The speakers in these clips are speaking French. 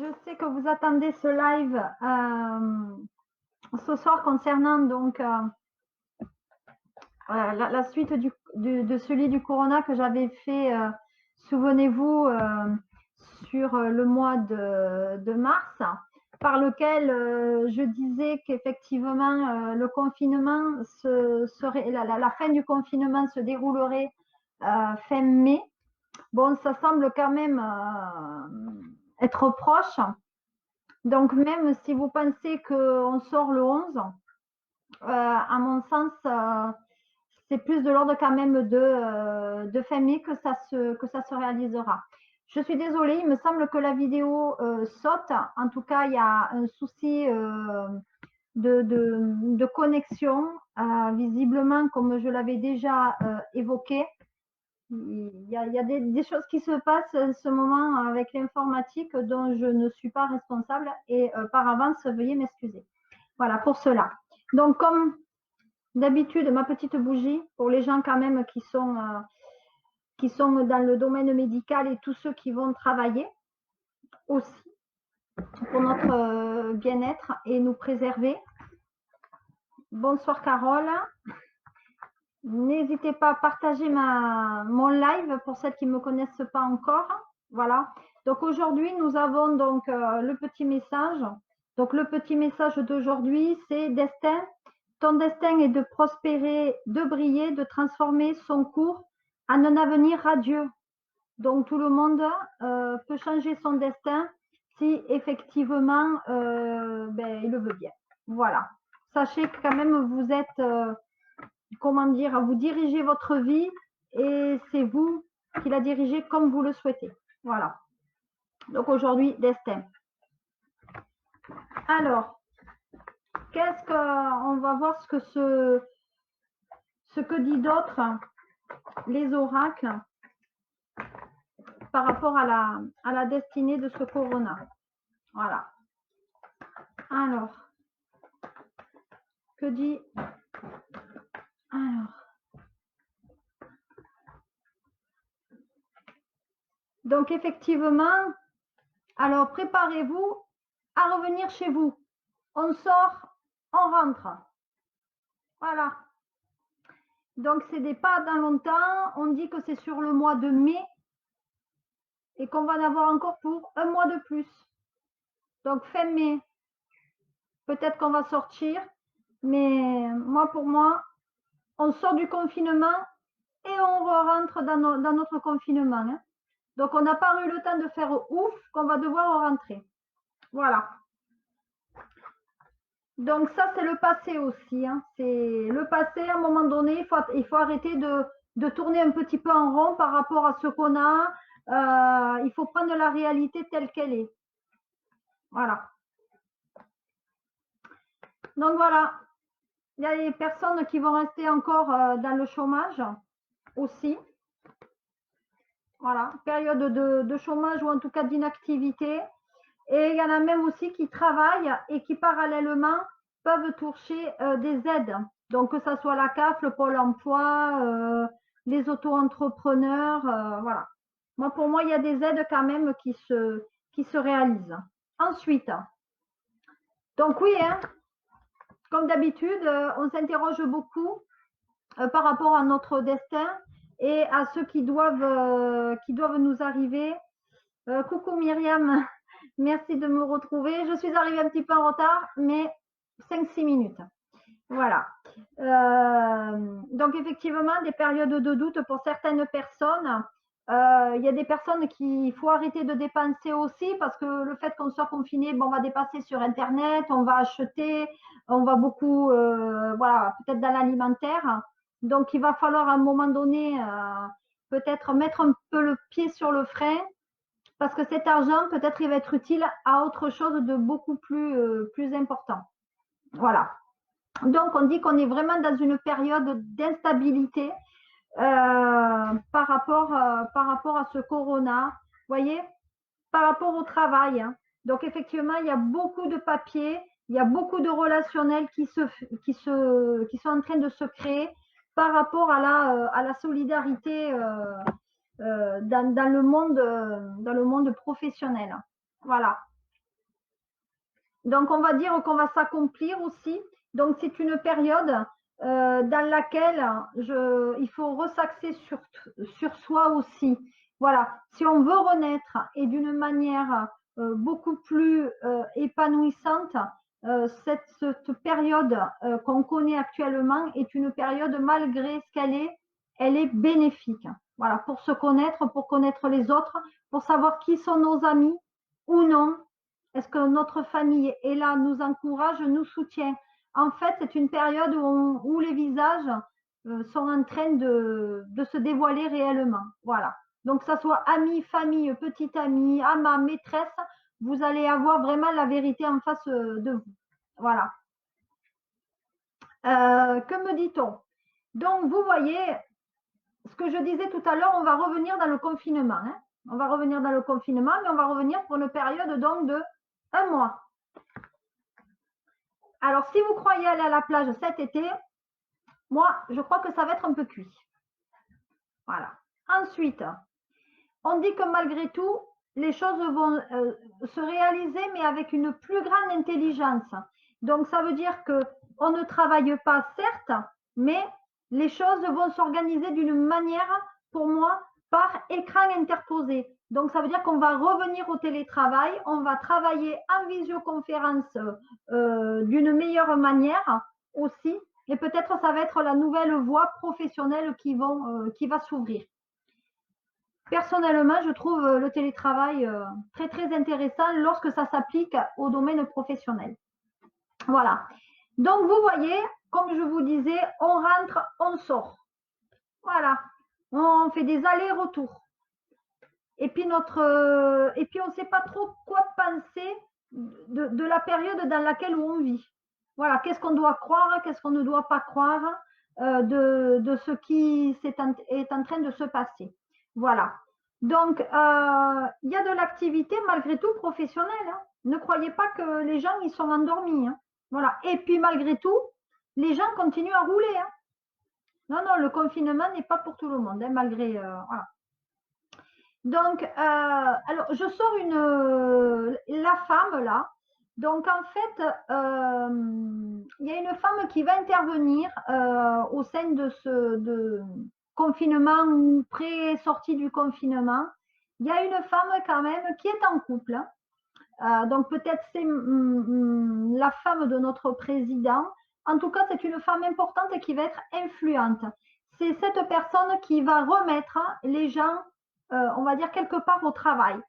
je sais que vous attendez ce live ce soir concernant donc la suite de celui du Corona que j'avais fait, souvenez-vous, sur le mois de mars, par lequel je disais qu'effectivement le confinement serait la fin du confinement se déroulerait fin mai. Bon, ça semble quand même être proche. Donc, même si vous pensez qu'on sort le 11, à mon sens, c'est plus de l'ordre quand même de fin mai que ça se réalisera. Je suis désolée, il me semble que la vidéo saute. En tout cas, il y a un souci de connexion. Visiblement, comme je l'avais déjà évoqué, il y a des choses qui se passent en ce moment avec l'informatique dont je ne suis pas responsable et par avance, veuillez m'excuser. Voilà, pour cela. Donc, comme d'habitude, ma petite bougie, pour les gens quand même qui sont dans le domaine médical et tous ceux qui vont travailler aussi pour notre bien-être et nous préserver. Bonsoir Carole. N'hésitez pas à partager mon live pour celles qui ne me connaissent pas encore. Voilà. Donc aujourd'hui, nous avons donc le petit message. Donc le petit message d'aujourd'hui, c'est destin. Ton destin est de prospérer, de briller, de transformer son cours en un avenir radieux. Donc tout le monde peut changer son destin si effectivement il le veut bien. Voilà. Sachez que quand même vous êtes comment dire, vous dirigez votre vie et c'est vous qui la dirigez comme vous le souhaitez. Voilà. Donc aujourd'hui, destin. Alors, qu'est-ce qu'on va voir ce que dit d'autre les oracles par rapport à la destinée de ce corona. Voilà. Alors, que dit alors. Donc effectivement, alors préparez-vous à revenir chez vous. On sort, on rentre. Voilà. Donc c'est des pas dans longtemps. On dit que c'est sur le mois de mai et qu'on va en avoir encore pour un mois de plus. Donc fin mai, peut-être qu'on va sortir. Mais pour moi, on sort du confinement et on rentre dans notre confinement. Hein. Donc, on n'a pas eu le temps de faire ouf qu'on va devoir rentrer. Voilà. Donc, ça, c'est le passé aussi. Hein. C'est le passé, à un moment donné, il faut arrêter de tourner un petit peu en rond par rapport à ce qu'on a. Il faut prendre la réalité telle qu'elle est. Voilà. Donc, voilà. Il y a des personnes qui vont rester encore dans le chômage aussi. Voilà, période de chômage ou en tout cas d'inactivité. Et il y en a même aussi qui travaillent et qui parallèlement peuvent toucher des aides. Donc que ce soit la CAF, le Pôle emploi, les auto-entrepreneurs, voilà. Pour moi, il y a des aides quand même qui se réalisent. Ensuite, donc oui, hein, comme d'habitude, on s'interroge beaucoup par rapport à notre destin et à ceux qui doivent nous arriver. Coucou Myriam, merci de me retrouver. Je suis arrivée un petit peu en retard, mais 5-6 minutes. Voilà. Donc effectivement, des périodes de doute pour certaines personnes. Il y a des personnes qu'il faut arrêter de dépenser aussi parce que le fait qu'on soit confiné, on va dépenser sur Internet, on va acheter, on va beaucoup, voilà, peut-être dans l'alimentaire. Donc il va falloir à un moment donné peut-être mettre un peu le pied sur le frein parce que cet argent peut-être il va être utile à autre chose de beaucoup plus important. Voilà. Donc on dit qu'on est vraiment dans une période d'instabilité par rapport à ce corona. Vous voyez, par rapport au travail. Hein. Donc effectivement, il y a beaucoup de papiers, il y a beaucoup de relationnels qui sont en train de se créer par rapport à la solidarité dans le monde professionnel. Voilà. Donc, on va dire qu'on va s'accomplir aussi. Donc, c'est une période dans laquelle il faut ressaxer sur soi aussi. Voilà, si on veut renaître et d'une manière beaucoup plus épanouissante, cette période qu'on connaît actuellement est une période, malgré ce qu'elle est, elle est bénéfique. Voilà, pour se connaître, pour connaître les autres, pour savoir qui sont nos amis ou non. Est-ce que notre famille est là, nous encourage, nous soutient? En fait, c'est une période où les visages sont en train de se dévoiler réellement. Voilà. Donc, que ce soit amis, famille, petite amie, ama, maîtresse, vous allez avoir vraiment la vérité en face de vous. Voilà. Que me dit-on? Donc, vous voyez, ce que je disais tout à l'heure, on va revenir dans le confinement. Hein. On va revenir dans le confinement, mais on va revenir pour une période donc de 1 mois. Alors, si vous croyez aller à la plage cet été, moi, je crois que ça va être un peu cuit. Voilà. Ensuite, on dit que malgré tout, les choses vont se réaliser, mais avec une plus grande intelligence. Donc, ça veut dire qu'on ne travaille pas, certes, mais les choses vont s'organiser d'une manière, pour moi, par écran interposé. Donc, ça veut dire qu'on va revenir au télétravail, on va travailler en visioconférence d'une meilleure manière aussi. Et peut-être ça va être la nouvelle voie professionnelle qui va s'ouvrir. Personnellement, je trouve le télétravail très très intéressant lorsque ça s'applique au domaine professionnel. Voilà. Donc vous voyez, comme je vous disais, on rentre, on sort. Voilà. On fait des allers-retours. Et puis on ne sait pas trop quoi penser de la période dans laquelle on vit. Voilà. Qu'est-ce qu'on doit croire, qu'est-ce qu'on ne doit pas croire de ce qui est en train de se passer. Voilà. Donc, il y a de l'activité malgré tout professionnelle. Hein. Ne croyez pas que les gens ils sont endormis. Hein. Voilà. Et puis malgré tout, les gens continuent à rouler. Hein. Non, non, le confinement n'est pas pour tout le monde, hein, malgré. Voilà. Donc, alors, je sors la femme là. Donc, en fait, il y a une femme qui va intervenir au sein de ce confinement ou pré-sortie du confinement. Il y a une femme quand même qui est en couple. Donc, peut-être c'est la femme de notre président. En tout cas, c'est une femme importante et qui va être influente. C'est cette personne qui va remettre les gens on va dire, quelque part au travail.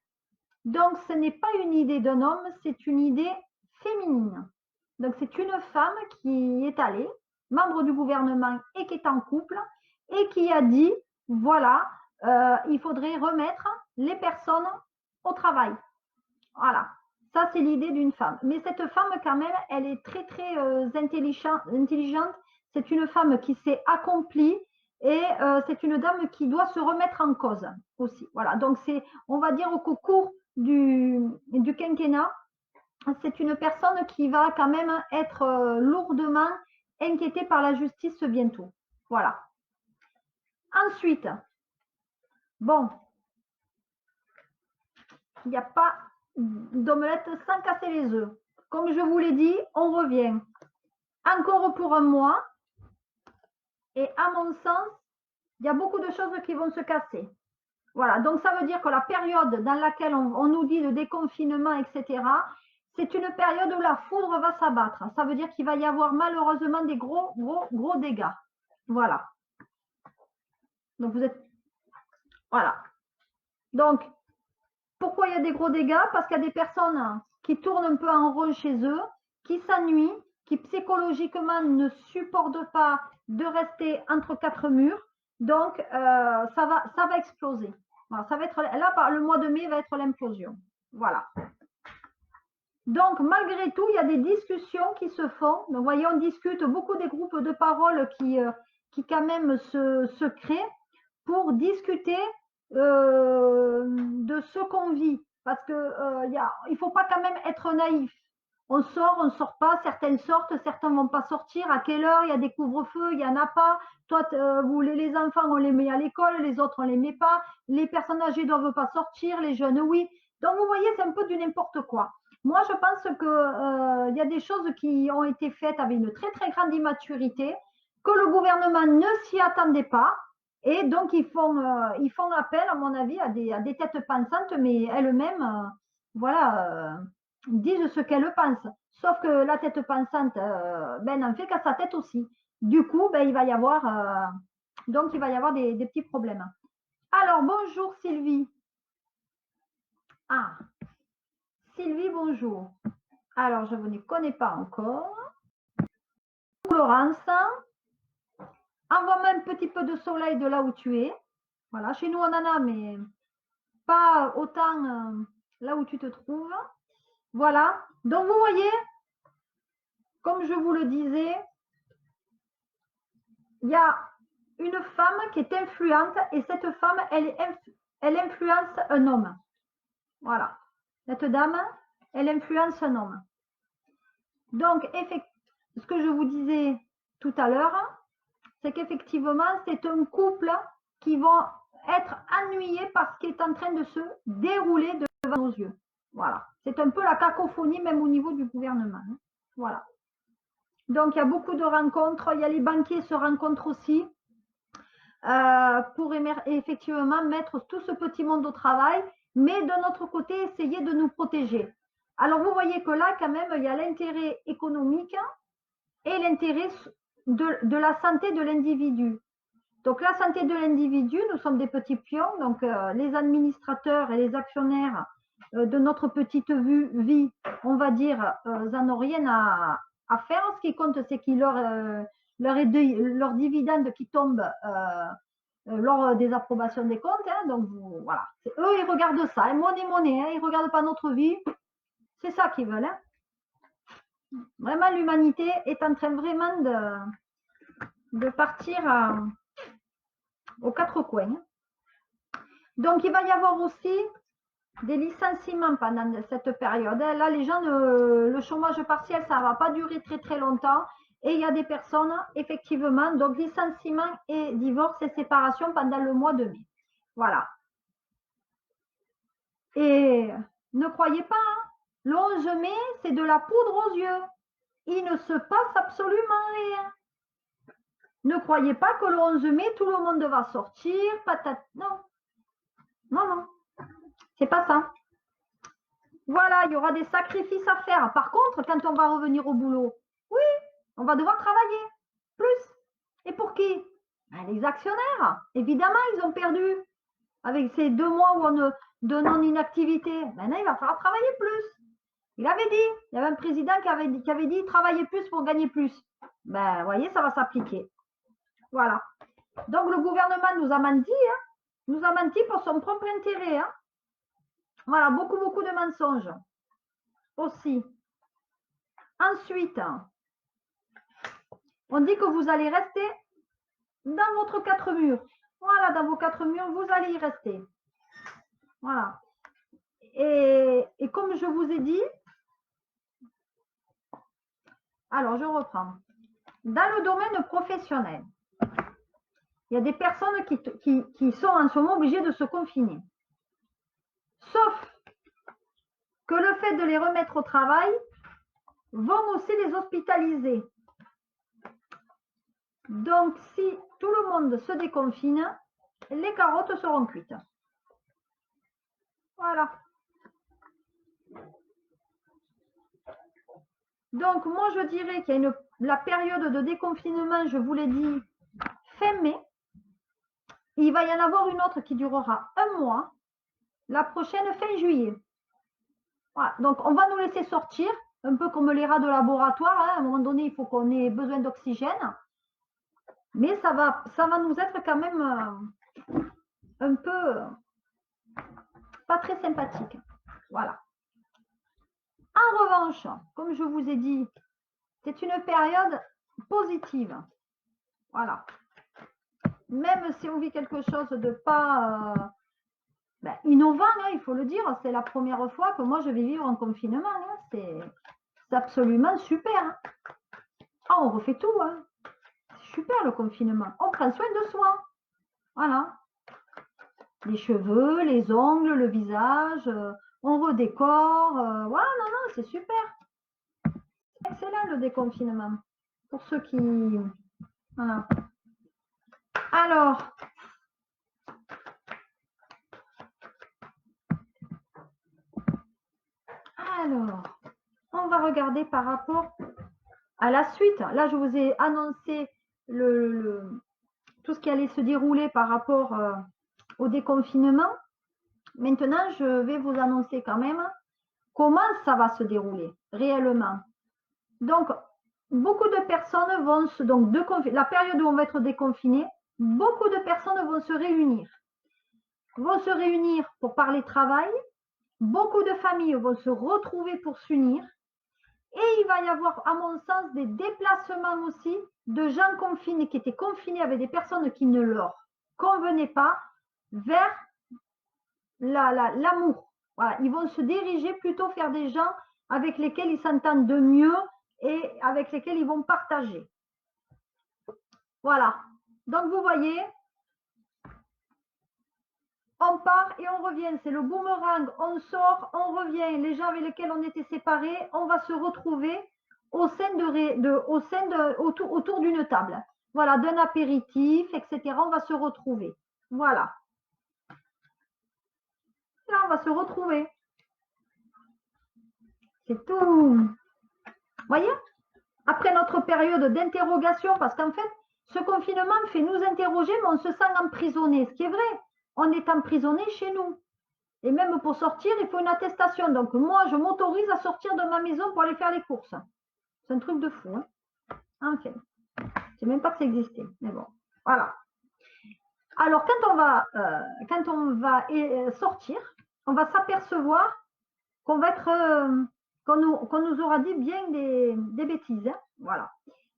Donc, ce n'est pas une idée d'un homme, c'est une idée féminine. Donc, c'est une femme qui est allée, membre du gouvernement et qui est en couple, et qui a dit, voilà, il faudrait remettre les personnes au travail. Voilà. Ça, c'est l'idée d'une femme. Mais cette femme, quand même, elle est très, très intelligente. C'est une femme qui s'est accomplie et c'est une dame qui doit se remettre en cause aussi. Voilà. Donc, on va dire qu'au cours du quinquennat, c'est une personne qui va quand même être lourdement inquiétée par la justice bientôt. Voilà. Ensuite, bon, il n'y a pas d'omelette sans casser les œufs. Comme je vous l'ai dit, on revient encore pour 1 mois. Et à mon sens, il y a beaucoup de choses qui vont se casser. Voilà, donc ça veut dire que la période dans laquelle on nous dit de déconfinement, etc., c'est une période où la foudre va s'abattre. Ça veut dire qu'il va y avoir malheureusement des gros, gros, gros dégâts. Voilà. Donc vous êtes. Voilà. Donc, pourquoi il y a des gros dégâts? Parce qu'il y a des personnes qui tournent un peu en rond chez eux, qui s'ennuient, qui psychologiquement ne supportent pas de rester entre 4 murs. Donc, ça va exploser. Voilà, ça va être, là, le mois de mai va être l'implosion. Voilà. Donc, malgré tout, il y a des discussions qui se font. Donc, vous voyez, on discute beaucoup des groupes de parole qui quand même se créent pour discuter de ce qu'on vit. Parce que il ne faut pas quand même être naïf. On sort, on ne sort pas, certaines sortent, certains ne vont pas sortir. À quelle heure? Il y a des couvre-feux, il n'y en a pas. Toi, les enfants, on les met à l'école, les autres, on ne les met pas. Les personnes âgées ne doivent pas sortir, les jeunes, oui. Donc, vous voyez, c'est un peu du n'importe quoi. Moi, je pense qu'il y a des choses qui ont été faites avec une très, très grande immaturité, que le gouvernement ne s'y attendait pas. Et donc, ils font appel, à mon avis, à des têtes pensantes, mais elles-mêmes, voilà, disent ce qu'elles pensent. Sauf que la tête pensante, ben, n'en fait qu'à sa tête aussi. Du coup, ben, il va y avoir, donc, il va y avoir des petits problèmes. Alors, bonjour Sylvie. Ah, Sylvie, bonjour. Alors, je ne vous connais pas encore. Florence, envoie-moi un petit peu de soleil de là où tu es. Voilà, chez nous on en a, mais pas autant là où tu te trouves. Voilà, donc vous voyez, comme je vous le disais, il y a une femme qui est influente et cette femme, elle influence un homme. Voilà, cette dame, elle influence un homme. Donc, ce que je vous disais tout à l'heure, c'est qu'effectivement, c'est un couple qui vont être ennuyés par ce qui est en train de se dérouler devant nos yeux. Voilà. C'est un peu la cacophonie, même au niveau du gouvernement. Voilà. Donc, il y a beaucoup de rencontres. Il y a les banquiers se rencontrent aussi pour effectivement mettre tout ce petit monde au travail, mais de notre côté, essayer de nous protéger. Alors, vous voyez que là, quand même, il y a l'intérêt économique et l'intérêt de la santé de l'individu. Donc, la santé de l'individu, nous sommes des petits pions, donc les administrateurs et les actionnaires de notre petite vie, on va dire, n'en ont rien à faire. Ce qui compte, c'est qu'ils leur dividende qui tombe lors des approbations des comptes. Hein, donc, voilà. Eux, ils regardent ça. Et monnaie, monnaie. Hein, ils ne regardent pas notre vie. C'est ça qu'ils veulent. Hein. Vraiment, l'humanité est en train vraiment de partir aux quatre coins. Donc, il va y avoir aussi des licenciements pendant cette période. Là, les gens, le chômage partiel, ça ne va pas durer très, très longtemps. Et il y a des personnes, effectivement, donc licenciement et divorce et séparation pendant le mois de mai. Voilà. Et ne croyez pas, hein, le 11 mai, c'est de la poudre aux yeux. Il ne se passe absolument rien. Ne croyez pas que le 11 mai, tout le monde va sortir, patate. Non. Non, non. C'est pas ça. Voilà, il y aura des sacrifices à faire. Par contre, quand on va revenir au boulot, oui, on va devoir travailler plus. Et pour qui? Ben, les actionnaires. Évidemment, ils ont perdu. Avec ces 2 mois de non-inactivité, maintenant, il va falloir travailler plus. Il avait dit, il y avait un président qui avait dit travailler plus pour gagner plus. Ben, vous voyez, ça va s'appliquer. Voilà. Donc, le gouvernement nous a menti, hein, nous a menti pour son propre intérêt. Hein. Voilà, beaucoup, beaucoup de mensonges aussi. Ensuite, on dit que vous allez rester dans votre 4 murs. Voilà, dans vos 4 murs, vous allez y rester. Voilà. Et comme je vous ai dit, alors je reprends. Dans le domaine professionnel, il y a des personnes qui sont en ce moment obligées de se confiner. Sauf que le fait de les remettre au travail vont aussi les hospitaliser. Donc, si tout le monde se déconfine, les carottes seront cuites. Voilà. Donc, moi, je dirais qu'il y a la période de déconfinement, je vous l'ai dit, fin mai. Il va y en avoir une autre qui durera 1 mois. La prochaine, fin juillet. Voilà. Donc, on va nous laisser sortir, un peu comme les rats de laboratoire. Hein. À un moment donné, il faut qu'on ait besoin d'oxygène. Mais ça va nous être quand même un peu pas très sympathique. Voilà. En revanche, comme je vous ai dit, c'est une période positive. Voilà. Même si on vit quelque chose de pas innovant, hein, il faut le dire, c'est la première fois que moi je vais vivre en confinement. Hein. C'est absolument super. Hein. Ah, on refait tout. Hein. C'est super le confinement. On prend soin de soi. Voilà. Les cheveux, les ongles, le visage. on redécore. Ouais, non, non, c'est super. C'est excellent le déconfinement. Pour ceux qui... Voilà. Alors, on va regarder par rapport à la suite. Là, je vous ai annoncé tout ce qui allait se dérouler par rapport au déconfinement. Maintenant, je vais vous annoncer quand même comment ça va se dérouler réellement. Donc, beaucoup de personnes vont se... Donc, la période où on va être déconfiné, beaucoup de personnes vont se réunir. Vont se réunir pour parler travail. Beaucoup de familles vont se retrouver pour s'unir. Et il va y avoir, à mon sens, des déplacements aussi de gens confinés, qui étaient confinés avec des personnes qui ne leur convenaient pas, vers l'amour. Voilà, ils vont se diriger plutôt vers des gens avec lesquels ils s'entendent de mieux et avec lesquels ils vont partager. Voilà. Donc, vous voyez, on part et on revient. C'est le boomerang. On sort, on revient. Les gens avec lesquels on était séparés, on va se retrouver autour d'une table. Voilà, d'un apéritif, etc. On va se retrouver. Voilà. Là, on va se retrouver. C'est tout. Vous voyez? Après notre période d'interrogation, parce qu'en fait, ce confinement fait nous interroger, mais on se sent emprisonné. Ce qui est vrai, on est emprisonné chez nous. Et même pour sortir, il faut une attestation. Donc moi, je m'autorise à sortir de ma maison pour aller faire les courses. C'est un truc de fou. Hein. Enfin, je ne sais même pas que ça existait. Mais bon, voilà. Alors, quand on va sortir, on va s'apercevoir qu'on va être, qu'on nous aura dit bien des bêtises. Hein. Voilà.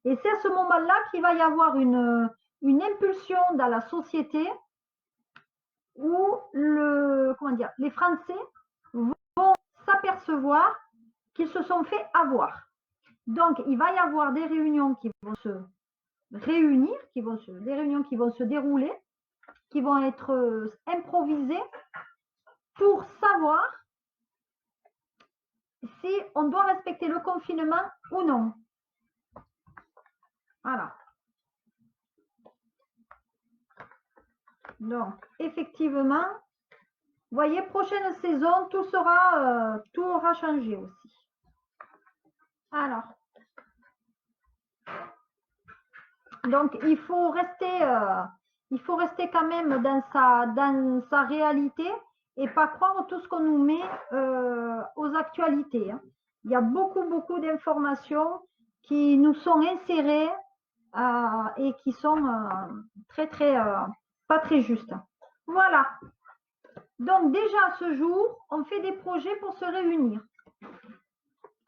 Et c'est à ce moment-là qu'il va y avoir une impulsion dans la société où les Français vont s'apercevoir qu'ils se sont fait avoir. Donc, il va y avoir des réunions qui vont se réunir, des réunions qui vont se dérouler, qui vont être improvisées pour savoir si on doit respecter le confinement ou non. Voilà. Donc, effectivement, vous voyez, prochaine saison, tout aura changé aussi. Alors, donc il faut rester quand même dans sa réalité et pas croire tout ce qu'on nous met aux actualités. Hein. Il y a beaucoup d'informations qui nous sont insérées et qui sont pas très justes. Voilà. Donc déjà ce jour, on fait des projets pour se réunir.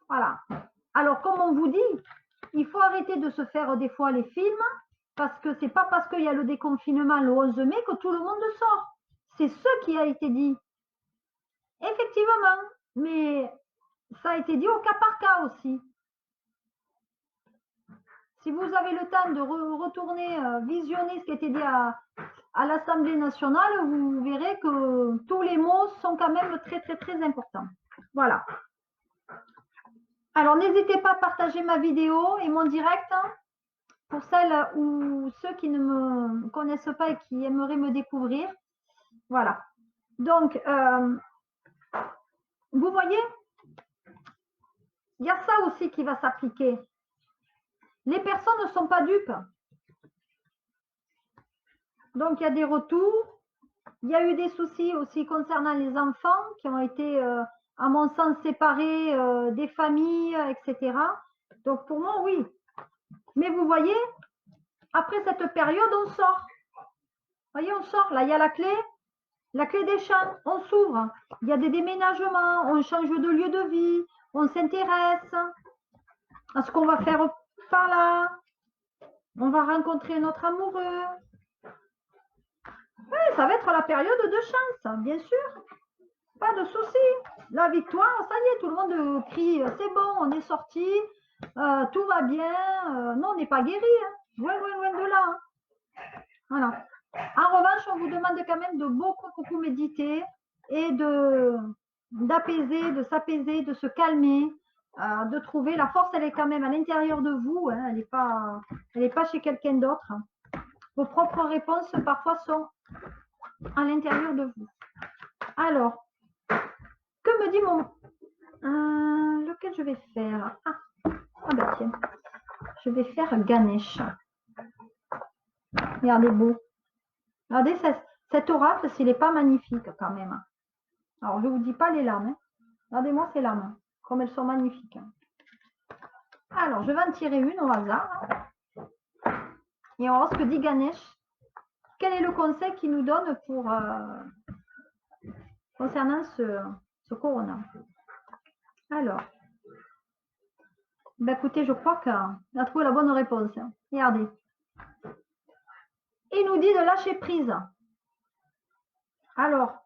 Voilà. Alors comme on vous dit, il faut arrêter de se faire des fois les films parce que c'est pas parce qu'il y a le déconfinement le 11 mai que tout le monde sort. C'est ce qui a été dit. Effectivement, mais ça a été dit au cas par cas aussi. Si vous avez le temps de retourner visionner ce qui a été dit à l'Assemblée nationale, vous verrez que tous les mots sont quand même très importants. Voilà. Alors, n'hésitez pas à partager ma vidéo et mon direct hein, pour celles ou ceux qui ne me connaissent pas et qui aimeraient me découvrir. Voilà. Donc, vous voyez, il y a ça aussi qui va s'appliquer. Les personnes ne sont pas dupes. Donc, il y a des retours. Il y a eu des soucis aussi concernant les enfants qui ont été, à mon sens, séparés des familles, etc. Donc, pour moi, oui. Mais vous voyez, après cette période, on sort. Vous voyez, on sort. Là, il y a la clé des champs. On s'ouvre. Il y a des déménagements. On change de lieu de vie. On s'intéresse à ce qu'on va faire par là. On va rencontrer notre amoureux. Oui, ça va être la période de chance, bien sûr. Pas de souci. La victoire, ça y est, tout le monde crie, c'est bon, on est sorti, tout va bien. Non, on n'est pas guéri. Hein. Loin de là. Hein. Voilà. En revanche, on vous demande quand même de beaucoup méditer et de d'apaiser, de s'apaiser, de se calmer, de trouver la force, elle est quand même à l'intérieur de vous, hein, elle n'est pas chez quelqu'un d'autre. Vos propres réponses parfois sont à l'intérieur de vous. Alors, que me dit mon... lequel je vais faire? Ben tiens, je vais faire Ganesh. Regardez beau. Regardez cet oracle, s'il n'est pas magnifique quand même. Alors, je ne vous dis pas les lames. Hein. Regardez-moi ces lames, comme elles sont magnifiques. Alors, je vais en tirer une au hasard. Et on va voir ce que dit Ganesh. Quel est le conseil qu'il nous donne pour concernant ce corona? Alors, ben écoutez, je crois qu'on a trouvé la bonne réponse. Regardez. Il nous dit de lâcher prise. Alors,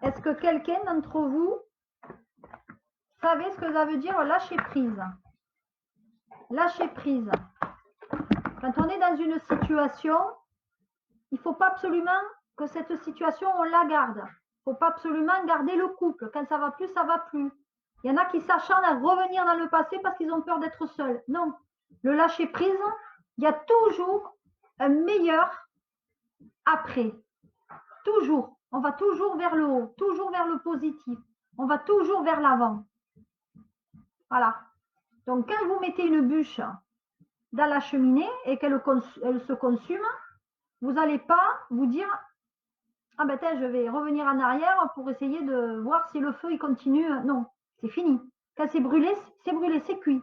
est-ce que quelqu'un d'entre vous savez ce que ça veut dire lâcher prise? Lâcher prise. Quand on est dans une situation, il ne faut pas absolument que cette situation, on la garde. Il ne faut pas absolument garder le couple. Quand ça ne va plus, ça ne va plus. Il y en a qui s'acharnent à revenir dans le passé parce qu'ils ont peur d'être seuls. Non. Le lâcher prise, il y a toujours un meilleur après. Toujours. On va toujours vers le haut, toujours vers le positif. On va toujours vers l'avant. Voilà. Donc, quand vous mettez une bûche dans la cheminée et qu'elle se consume, vous n'allez pas vous dire « Ah ben je vais revenir en arrière pour essayer de voir si le feu il continue. » Non, c'est fini. Quand c'est brûlé, c'est cuit.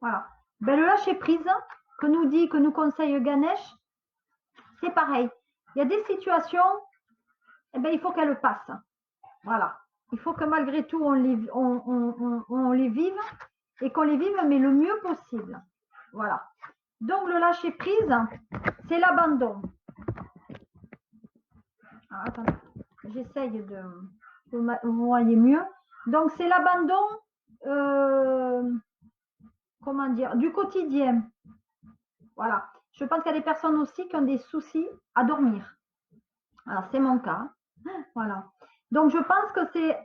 Voilà. Ben, le lâcher prise que nous conseille Ganesh, c'est pareil. Il y a des situations, eh ben, il faut qu'elles passent. Voilà. Il faut que malgré tout, on les vive et qu'on les vive, mais le mieux possible. Voilà. Donc, le lâcher prise, c'est l'abandon. Attendez, j'essaye de vous voyez mieux. Donc, c'est l'abandon, comment dire, du quotidien. Voilà. Je pense qu'il y a des personnes aussi qui ont des soucis à dormir. Alors, c'est mon cas. Voilà. Donc, je pense que c'est,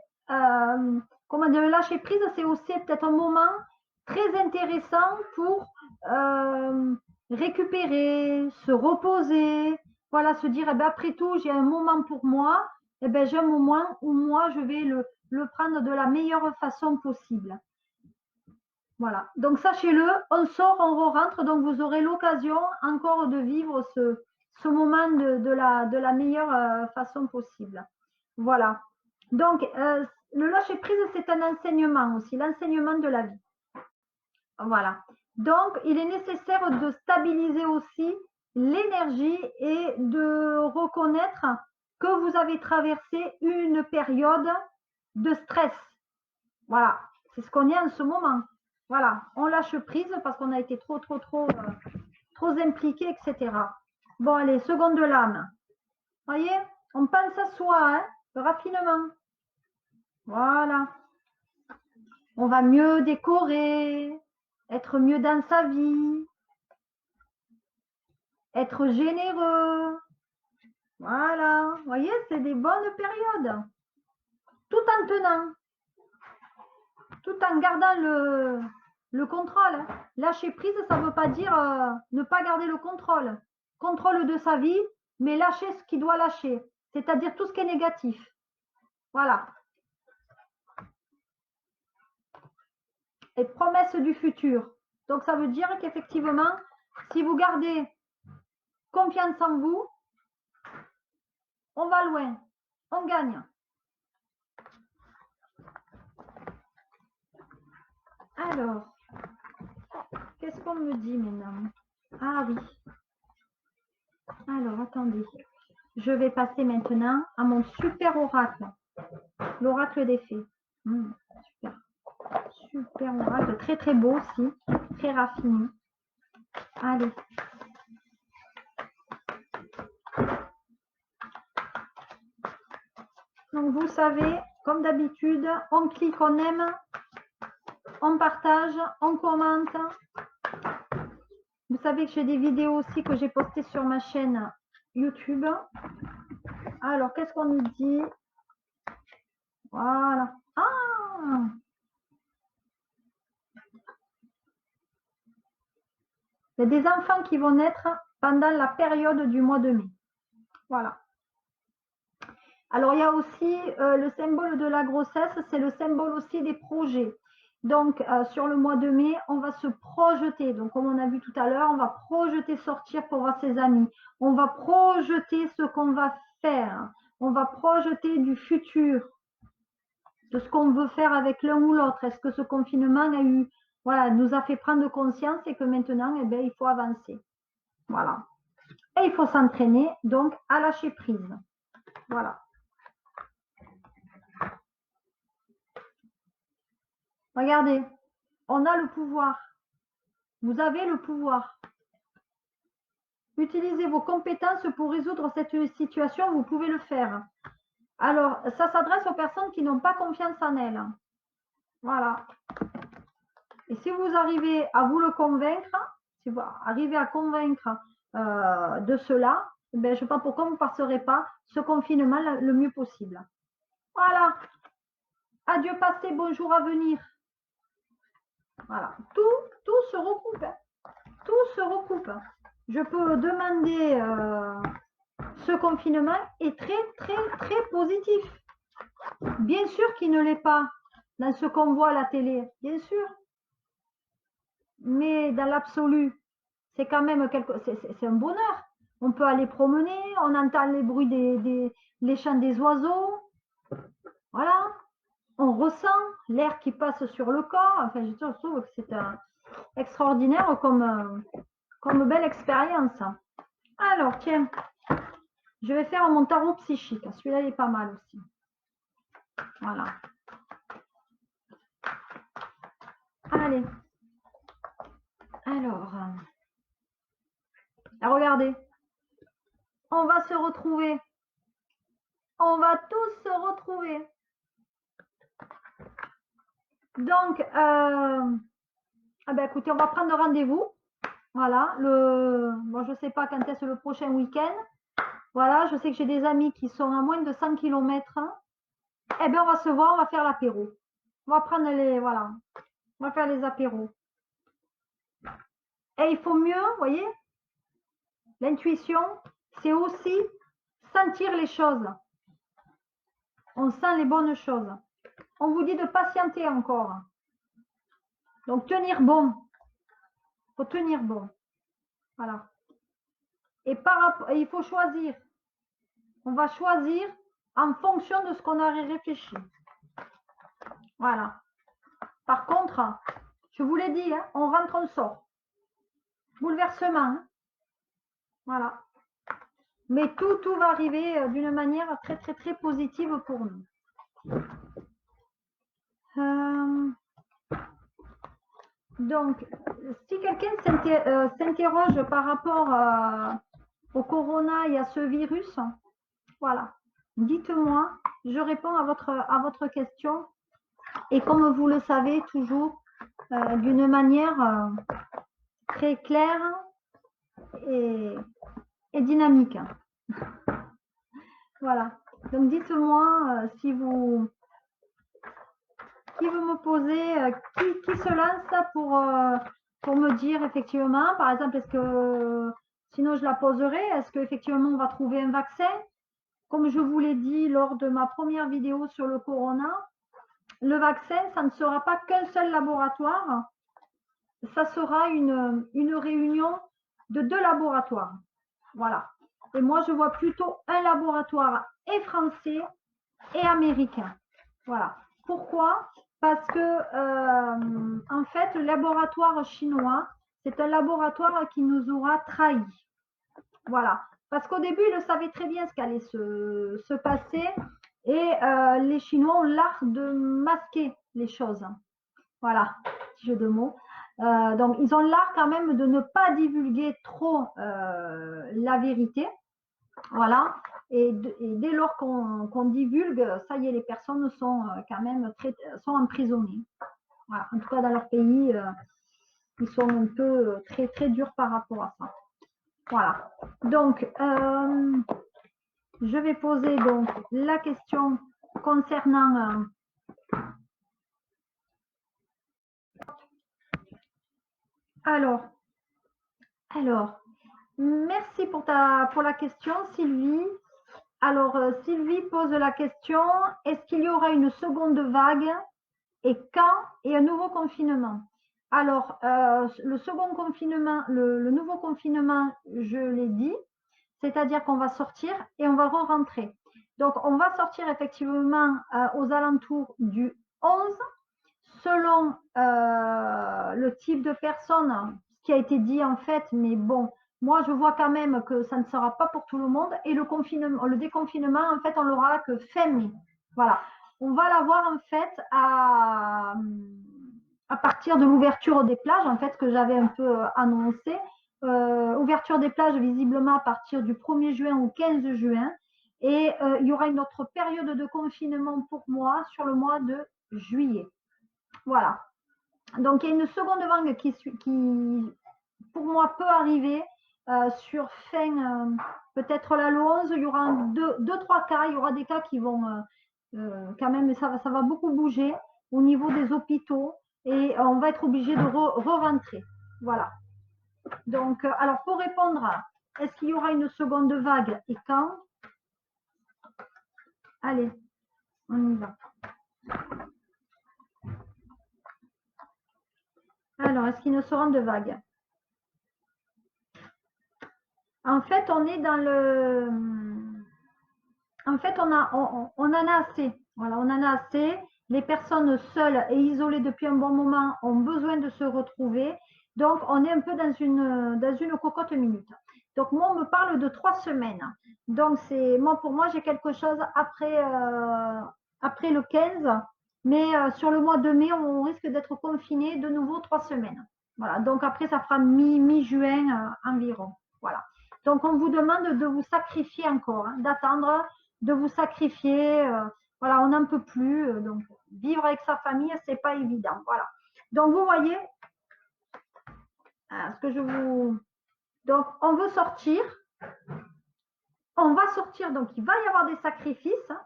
comment dire, le lâcher prise, c'est aussi peut-être un moment très intéressant pour récupérer, se reposer, voilà, se dire, eh ben, après tout, j'ai un moment pour moi, eh ben, j'ai un moment où moi, je vais le prendre de la meilleure façon possible. Voilà. Donc, sachez-le, on sort, on rentre, donc vous aurez l'occasion encore de vivre ce moment de la meilleure façon possible. Voilà. Donc, le lâcher-prise, c'est un enseignement aussi, l'enseignement de la vie. Voilà. Donc, il est nécessaire de stabiliser aussi l'énergie et de reconnaître que vous avez traversé une période de stress. Voilà. C'est ce qu'on est en ce moment. Voilà. On lâche prise parce qu'on a été trop impliqué, etc. Bon, allez, seconde lame. Voyez, on pense à soi, hein, le raffinement. Voilà. On va mieux décorer, être mieux dans sa vie, être généreux. Voilà. Vous voyez, c'est des bonnes périodes. Tout en tenant, tout en gardant le contrôle. Lâcher prise, ça ne veut pas dire ne pas garder le contrôle. Contrôle de sa vie, mais lâcher ce qu'il doit lâcher. C'est-à-dire tout ce qui est négatif. Voilà. Et promesse du futur. Donc, ça veut dire qu'effectivement, si vous gardez confiance en vous, on va loin, on gagne. Alors, qu'est-ce qu'on me dit maintenant? Ah oui. Alors, attendez. Je vais passer maintenant à mon super oracle. L'oracle des fées. Super. Super oracle. Très, très beau aussi. Très raffiné. Allez. Donc, vous savez, comme d'habitude, on clique, on aime, on partage, on commente. Vous savez que j'ai des vidéos aussi que j'ai postées sur ma chaîne YouTube. Alors, qu'est-ce qu'on nous dit? Voilà. Il y a des enfants qui vont naître pendant la période du mois de mai. Voilà. Alors, il y a aussi le symbole de la grossesse, c'est le symbole aussi des projets. Donc, sur le mois de mai, on va se projeter. Donc, comme on a vu tout à l'heure, on va projeter sortir pour voir ses amis. On va projeter ce qu'on va faire. On va projeter du futur, de ce qu'on veut faire avec l'un ou l'autre. Est-ce que ce confinement nous a fait prendre conscience et que maintenant, eh bien, il faut avancer. Voilà. Et il faut s'entraîner, donc, à lâcher prise. Voilà. Regardez, on a le pouvoir. Vous avez le pouvoir. Utilisez vos compétences pour résoudre cette situation, vous pouvez le faire. Alors, ça s'adresse aux personnes qui n'ont pas confiance en elles. Voilà. Et si vous arrivez à vous le convaincre, si vous arrivez à convaincre de cela, ben, je ne sais pas pourquoi vous ne passerez pas ce confinement le mieux possible. Voilà. Adieu passé, bonjour à venir. Voilà. Tout se recoupe. Tout se recoupe. Je peux demander ce confinement est très, très, très positif. Bien sûr qu'il ne l'est pas dans ce qu'on voit à la télé, bien sûr. Mais dans l'absolu, c'est quand même c'est un bonheur. On peut aller promener, on entend les bruits les chants des oiseaux. Voilà. On ressent l'air qui passe sur le corps. Enfin, je trouve que c'est extraordinaire comme belle expérience. Alors, tiens, je vais faire mon tarot psychique. Celui-là, il est pas mal aussi. Voilà. Allez. Alors, regardez. On va se retrouver. On va tous se retrouver. Donc, écoutez, on va prendre rendez-vous. Voilà. Bon, je ne sais pas quand est-ce le prochain week-end. Voilà, je sais que j'ai des amis qui sont à moins de 100 km. Eh bien, on va se voir, on va faire l'apéro. On va prendre voilà. On va faire les apéros. Et il faut mieux, vous voyez, l'intuition, c'est aussi sentir les choses. On sent les bonnes choses. On vous dit de patienter encore. Donc, tenir bon. Il faut tenir bon. Voilà. Et il faut choisir. On va choisir en fonction de ce qu'on a réfléchi. Voilà. Par contre, je vous l'ai dit, hein, on rentre, on sort. Bouleversement. Hein. Voilà. Mais tout va arriver d'une manière très, très, très positive pour nous. Donc, si quelqu'un s'interroge par rapport au corona et à ce virus, voilà, dites-moi, je réponds à votre question. Et comme vous le savez, toujours d'une manière très claire et dynamique. Voilà. Donc, dites-moi si vous me posez, qui se lance pour me dire effectivement, par exemple, est-ce que, sinon je la poserai, est-ce qu'effectivement on va trouver un vaccin? Comme je vous l'ai dit lors de ma première vidéo sur le corona, le vaccin, ça ne sera pas qu'un seul laboratoire, ça sera une réunion de 2 laboratoires. Voilà. Et moi, je vois plutôt un laboratoire et français et américain. Voilà. Pourquoi? Parce que, en fait, le laboratoire chinois, c'est un laboratoire qui nous aura trahis. Voilà. Parce qu'au début, ils savaient très bien ce qu'allait se passer et les Chinois ont l'art de masquer les choses. Voilà, petit jeu de mots. Donc, ils ont l'art quand même de ne pas divulguer trop la vérité. Voilà. Et dès lors qu'on divulgue, ça y est, les personnes sont quand même sont emprisonnées. Voilà. En tout cas, dans leur pays, ils sont un peu très, très durs par rapport à ça. Voilà. Donc, je vais poser donc la question concernant alors, Alors, merci pour la question, Sylvie. Alors, Sylvie pose la question, est-ce qu'il y aura une seconde vague et quand et un nouveau confinement? Alors, le second confinement, le nouveau confinement, je l'ai dit, c'est-à-dire qu'on va sortir et on va re-rentrer. Donc, on va sortir effectivement aux alentours du 11, selon le type de personne, ce qui a été dit en fait, mais bon, moi je vois quand même que ça ne sera pas pour tout le monde. Et le confinement, le déconfinement, en fait, on l'aura que fin mai. Voilà. On va l'avoir en fait à partir de l'ouverture des plages, en fait, que j'avais un peu annoncé. Ouverture des plages visiblement à partir du 1er juin au 15 juin. Et il y aura une autre période de confinement pour moi sur le mois de juillet. Voilà. Donc, il y a une seconde vague qui pour moi, peut arriver sur fin, peut-être là le 11, il y aura deux, trois cas. Il y aura des cas qui vont quand même, ça va beaucoup bouger au niveau des hôpitaux et on va être obligé de re-rentrer. Voilà. Donc, alors, pour répondre, est-ce qu'il y aura une seconde vague et quand? Allez, on y va. Alors, est-ce qu'il y a une seconde vague? En fait, on est dans le. En fait, on en a assez. Voilà, on en a assez. Les personnes seules et isolées depuis un bon moment ont besoin de se retrouver. Donc, on est un peu dans une cocotte minute. Donc, moi, on me parle de 3 semaines. Donc, pour moi, j'ai quelque chose après le 15. Mais sur le mois de mai, on risque d'être confiné de nouveau 3 semaines. Voilà. Donc, après, ça fera mi-juin environ. Voilà. Donc, on vous demande de vous sacrifier encore, hein, d'attendre, de vous sacrifier. Voilà, on n'en peut plus. Donc, vivre avec sa famille, c'est pas évident. Voilà. Donc, vous voyez, ce que je vous. Donc, on veut sortir. On va sortir. Donc, il va y avoir des sacrifices. Hein,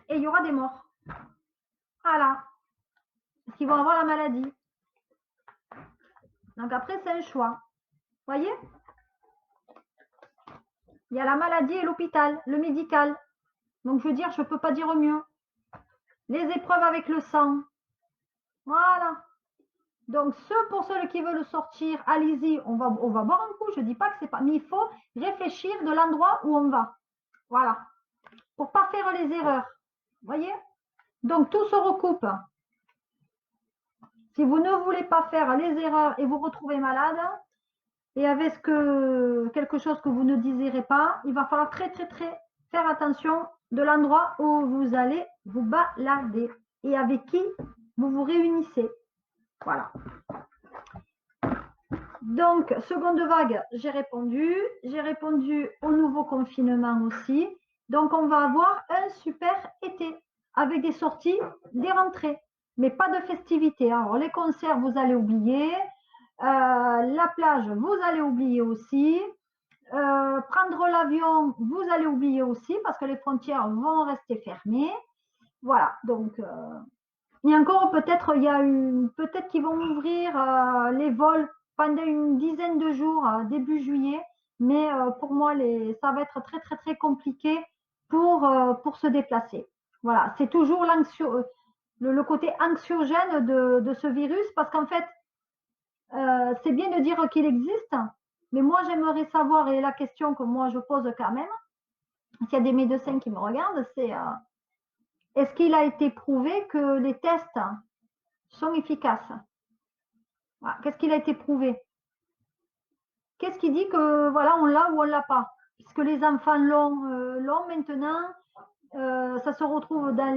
et il y aura des morts. Voilà. Parce qu'ils vont avoir la maladie. Donc, après, c'est un choix. Vous voyez? Il y a la maladie et l'hôpital, le médical. Donc, je veux dire, je ne peux pas dire mieux. Les épreuves avec le sang. Voilà. Donc, pour ceux qui veulent sortir, allez-y, on va boire un coup. Je ne dis pas que c'est pas, mais il faut réfléchir de l'endroit où on va. Voilà. Pour ne pas faire les erreurs. Vous voyez? Donc, tout se recoupe. Si vous ne voulez pas faire les erreurs et vous retrouvez malade, et avec quelque chose que vous ne désirez pas, il va falloir très, très, très faire attention de l'endroit où vous allez vous balader et avec qui vous vous réunissez. Voilà. Donc, seconde vague, j'ai répondu. J'ai répondu au nouveau confinement aussi. Donc, on va avoir un super été avec des sorties, des rentrées, mais pas de festivités. Alors, les concerts, vous allez oublier. La plage, vous allez oublier aussi. Prendre l'avion, vous allez oublier aussi parce que les frontières vont rester fermées. Voilà, donc et encore peut-être peut-être qu'ils vont ouvrir les vols pendant une dizaine de jours début juillet, mais pour moi ça va être très très très compliqué pour se déplacer. Voilà, c'est toujours le côté anxiogène de ce virus parce qu'en fait c'est bien de dire qu'il existe, mais moi j'aimerais savoir, et la question que moi je pose quand même, s'il y a des médecins qui me regardent, c'est est-ce qu'il a été prouvé que les tests sont efficaces? Voilà. Qu'est-ce qu'il a été prouvé? Qu'est-ce qui dit que voilà, on l'a ou on l'a pas? Puisque les enfants l'ont maintenant, ça se retrouve dans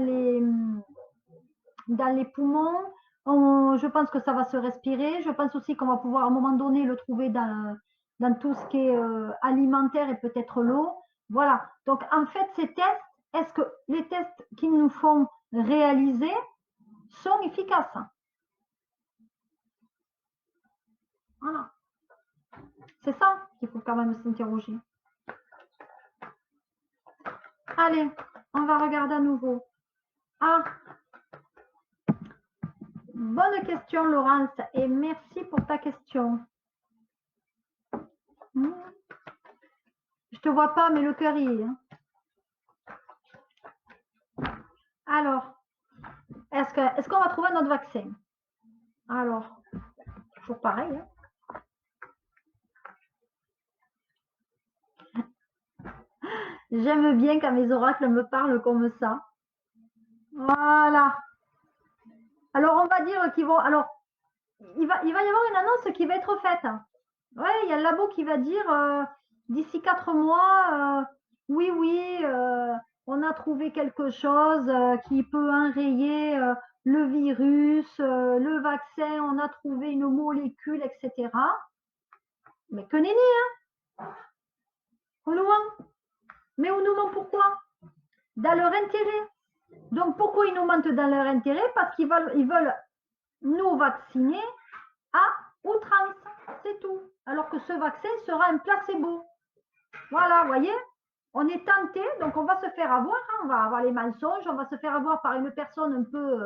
les poumons. Je pense que ça va se respirer. Je pense aussi qu'on va pouvoir à un moment donné le trouver dans tout ce qui est alimentaire et peut-être l'eau. Voilà. Donc en fait, ces tests, est-ce que les tests qu'ils nous font réaliser sont efficaces? Voilà. C'est ça qu'il faut quand même s'interroger. Allez, on va regarder à nouveau. Ah, bonne question Laurence et merci pour ta question. Je te vois pas, mais le cœur y est. Alors, est-ce qu'on va trouver notre vaccin? Alors, toujours pareil. J'aime bien quand mes oracles me parlent comme ça. Voilà. Alors, on va dire qu'ils vont. Alors, il va y avoir une annonce qui va être faite. Ouais, il y a le labo qui va dire d'ici 4 mois, oui, on a trouvé quelque chose qui peut enrayer le virus, le vaccin, on a trouvé une molécule, etc. Mais que nenni, hein? On nous ment. Mais on nous ment pourquoi? Dans leur intérêt. Donc pourquoi ils nous mentent dans leur intérêt? Parce qu'ils veulent nous vacciner à outrance, c'est tout. Alors que ce vaccin sera un placebo. Voilà, vous voyez, on est tenté, donc on va se faire avoir, hein, on va avoir les mensonges, on va se faire avoir par une personne un peu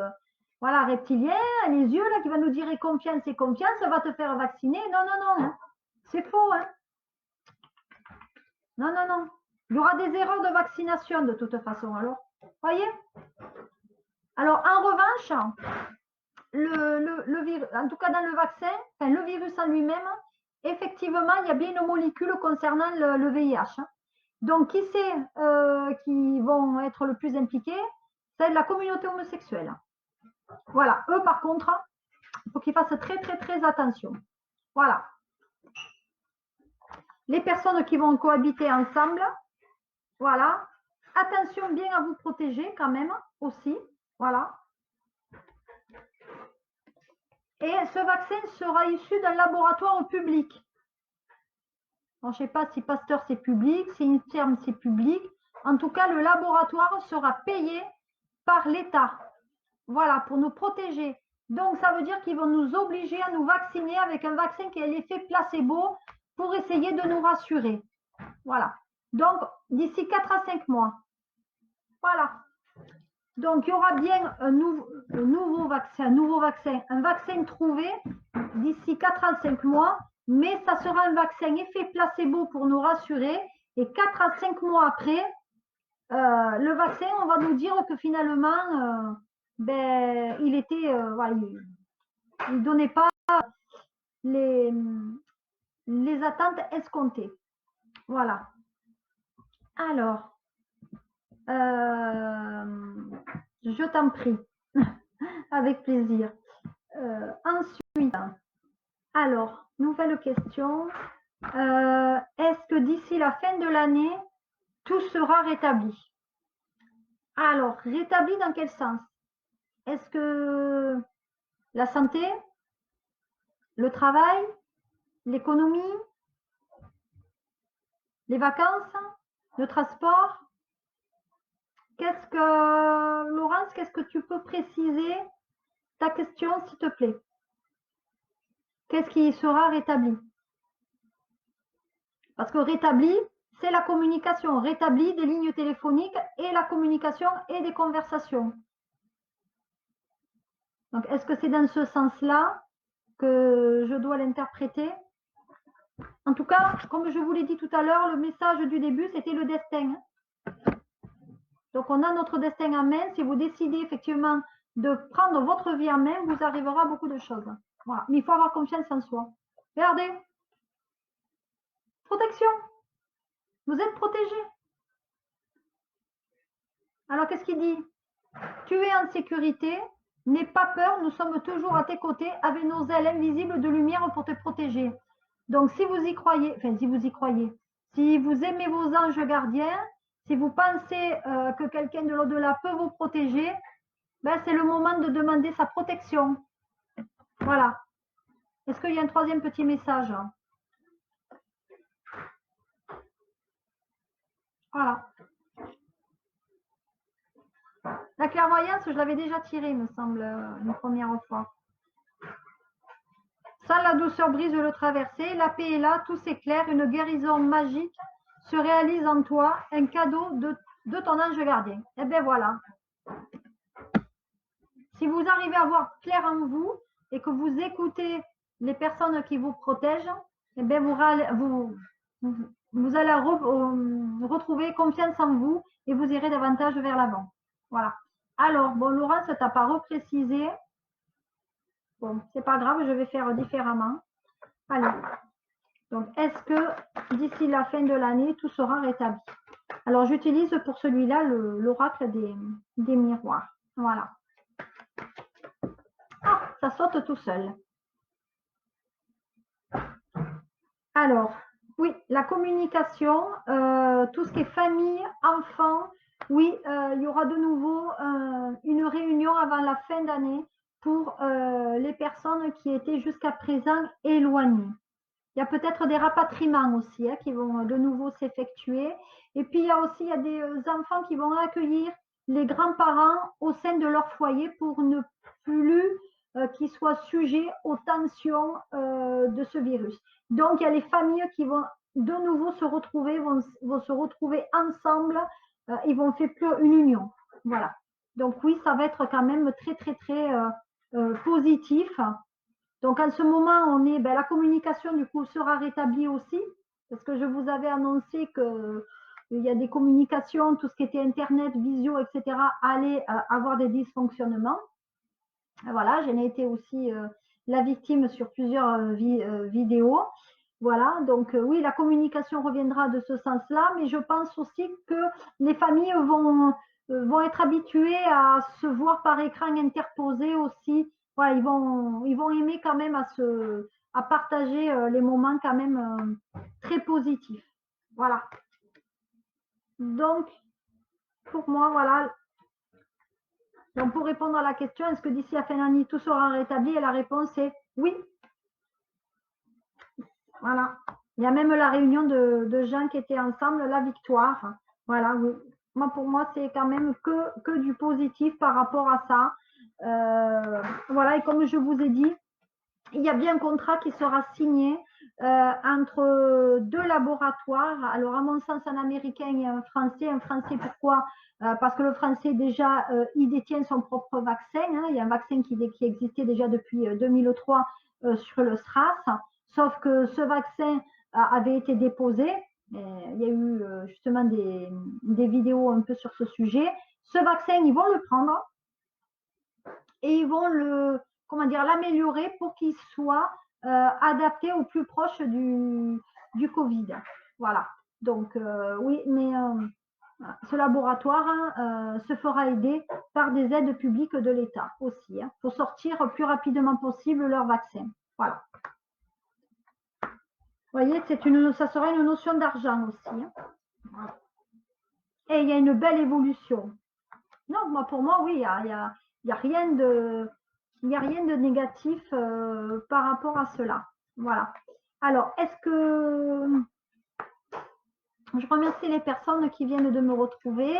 voilà, reptilien, les yeux là, qui va nous dire confiance, on va te faire vacciner. Non, non, non, c'est faux. Hein. Non, non, non. Il y aura des erreurs de vaccination de toute façon. Alors, voyez. Alors, en revanche, le virus, en tout cas dans le vaccin, enfin, le virus en lui-même, effectivement, il y a bien une molécule concernant le VIH. Hein. Donc, qui c'est qui vont être le plus impliqués? C'est la communauté homosexuelle. Voilà. Eux, par contre, il faut qu'ils fassent très, très, très attention. Voilà. Les personnes qui vont cohabiter ensemble, voilà. Attention bien à vous protéger quand même aussi. Voilà. Et ce vaccin sera issu d'un laboratoire public. Alors, je ne sais pas si Pasteur c'est public, si INSERM c'est public. En tout cas, le laboratoire sera payé par l'État. Voilà, pour nous protéger. Donc, ça veut dire qu'ils vont nous obliger à nous vacciner avec un vaccin qui a l'effet placebo pour essayer de nous rassurer. Voilà. Donc, d'ici 4 à 5 mois. Voilà. Donc, il y aura bien un nouveau vaccin, un vaccin trouvé d'ici 4 à 5 mois, mais ça sera un vaccin effet placebo pour nous rassurer. Et 4 à 5 mois après, le vaccin, on va nous dire que finalement, il était, voilà, il donnait pas les attentes escomptées. Voilà. Alors, je t'en prie, avec plaisir. Ensuite, alors, nouvelle question. Est-ce que d'ici la fin de l'année, tout sera rétabli? Alors, rétabli dans quel sens? Est-ce que la santé, le travail, l'économie, les vacances, le transport? Laurence, qu'est-ce que tu peux préciser ta question, s'il te plaît? Qu'est-ce qui sera rétabli? Parce que rétabli, c'est la communication. Rétabli des lignes téléphoniques et la communication et des conversations. Donc, est-ce que c'est dans ce sens-là que je dois l'interpréter? En tout cas, comme je vous l'ai dit tout à l'heure, le message du début, c'était le destin. Donc, on a notre destin en main. Si vous décidez effectivement de prendre votre vie en main, vous arrivera à beaucoup de choses. Voilà. Mais il faut avoir confiance en soi. Regardez. Protection. Vous êtes protégé. Alors, qu'est-ce qu'il dit? Tu es en sécurité. N'aie pas peur. Nous sommes toujours à tes côtés avec nos ailes invisibles de lumière pour te protéger. Donc, si vous y croyez, si vous aimez vos anges gardiens, si vous pensez que quelqu'un de l'au-delà peut vous protéger, ben, c'est le moment de demander sa protection. Voilà. Est-ce qu'il y a un troisième petit message? Voilà. La clairvoyance, je l'avais déjà tirée, me semble, une première fois. Sans la douceur brise le traversé, la paix est là, tout s'éclaire, une guérison magique se réalise en toi, un cadeau de ton ange gardien. Et bien voilà. Si vous arrivez à voir clair en vous et que vous écoutez les personnes qui vous protègent, eh bien Vous allez retrouver confiance en vous et vous irez davantage vers l'avant. Voilà. Alors, bon, Laurence, tu n'as pas reprécisé. Bon, c'est pas grave, je vais faire différemment. Allez. Donc, est-ce que d'ici la fin de l'année, tout sera rétabli? Alors, j'utilise pour celui-là l'oracle des miroirs. Voilà. Ah, ça saute tout seul. Alors, oui, la communication, tout ce qui est famille, enfants, oui, il y aura de nouveau une réunion avant la fin d'année pour les personnes qui étaient jusqu'à présent éloignées. Il y a peut-être des rapatriements aussi qui vont de nouveau s'effectuer. Et puis, il y a aussi des enfants qui vont accueillir les grands-parents au sein de leur foyer pour ne plus qu'ils soient sujets aux tensions de ce virus. Donc, il y a les familles qui vont de nouveau se retrouver, vont se retrouver ensemble. Ils vont faire plus une union. Voilà. Donc, oui, ça va être quand même très, très, très positif. Donc, en ce moment, la communication, du coup, sera rétablie aussi, parce que je vous avais annoncé qu'il y a des communications, tout ce qui était Internet, visio, etc., allait avoir des dysfonctionnements. Voilà, j'en ai été aussi la victime sur plusieurs vidéos. Voilà, donc oui, la communication reviendra de ce sens-là, mais je pense aussi que les familles vont être habituées à se voir par écran interposé aussi. Voilà, ils vont aimer quand même à partager les moments quand même très positifs. Voilà. Donc, pour moi, voilà. Donc, pour répondre à la question, est-ce que d'ici la fin d'année, tout sera rétabli? Et la réponse est oui. Voilà. Il y a même la réunion de gens qui étaient ensemble, la victoire. Voilà. Oui. Moi, pour moi, c'est quand même que du positif par rapport à ça. Voilà. Et comme je vous ai dit, il y a bien un contrat qui sera signé entre deux laboratoires. Alors, à mon sens, un américain et un français. Un français, pourquoi? Parce que le français, déjà, il détient son propre vaccin. Hein. Il y a un vaccin qui existait déjà depuis 2003 sur le SRAS. Sauf que ce vaccin avait été déposé. Il y a eu justement des vidéos un peu sur ce sujet. Ce vaccin, ils vont le prendre et ils vont l'améliorer pour qu'il soit adapté au plus proche du Covid. Voilà. Donc, oui, mais ce laboratoire se fera aider par des aides publiques de l'État aussi, pour sortir le plus rapidement possible leur vaccin. Voilà. Vous voyez, ça sera une notion d'argent aussi. Voilà. Et il y a une belle évolution. Non, pour moi, oui, il y a rien de négatif par rapport à cela. Voilà. Alors, est-ce que je remercie les personnes qui viennent de me retrouver.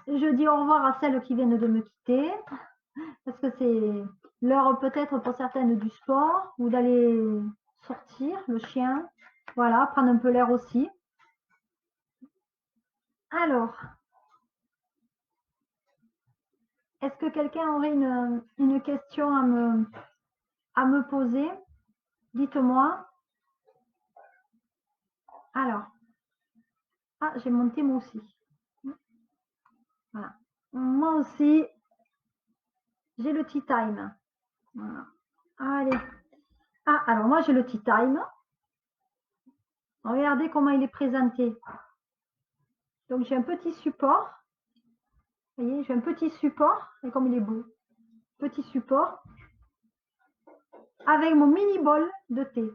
Je dis au revoir à celles qui viennent de me quitter, parce que c'est l'heure peut-être pour certaines du sport ou d'aller sortir, le chien, voilà, prendre un peu l'air aussi. Alors, est-ce que quelqu'un aurait une question à me poser? Dites-moi. Alors, j'ai monté moi aussi. Voilà. Moi aussi, j'ai le tea time. Voilà. Allez. Alors moi j'ai le tea time. Regardez comment il est présenté. Donc j'ai un petit support. Vous voyez, j'ai un petit support. Et comme il est beau. Petit support. Avec mon mini bol de thé.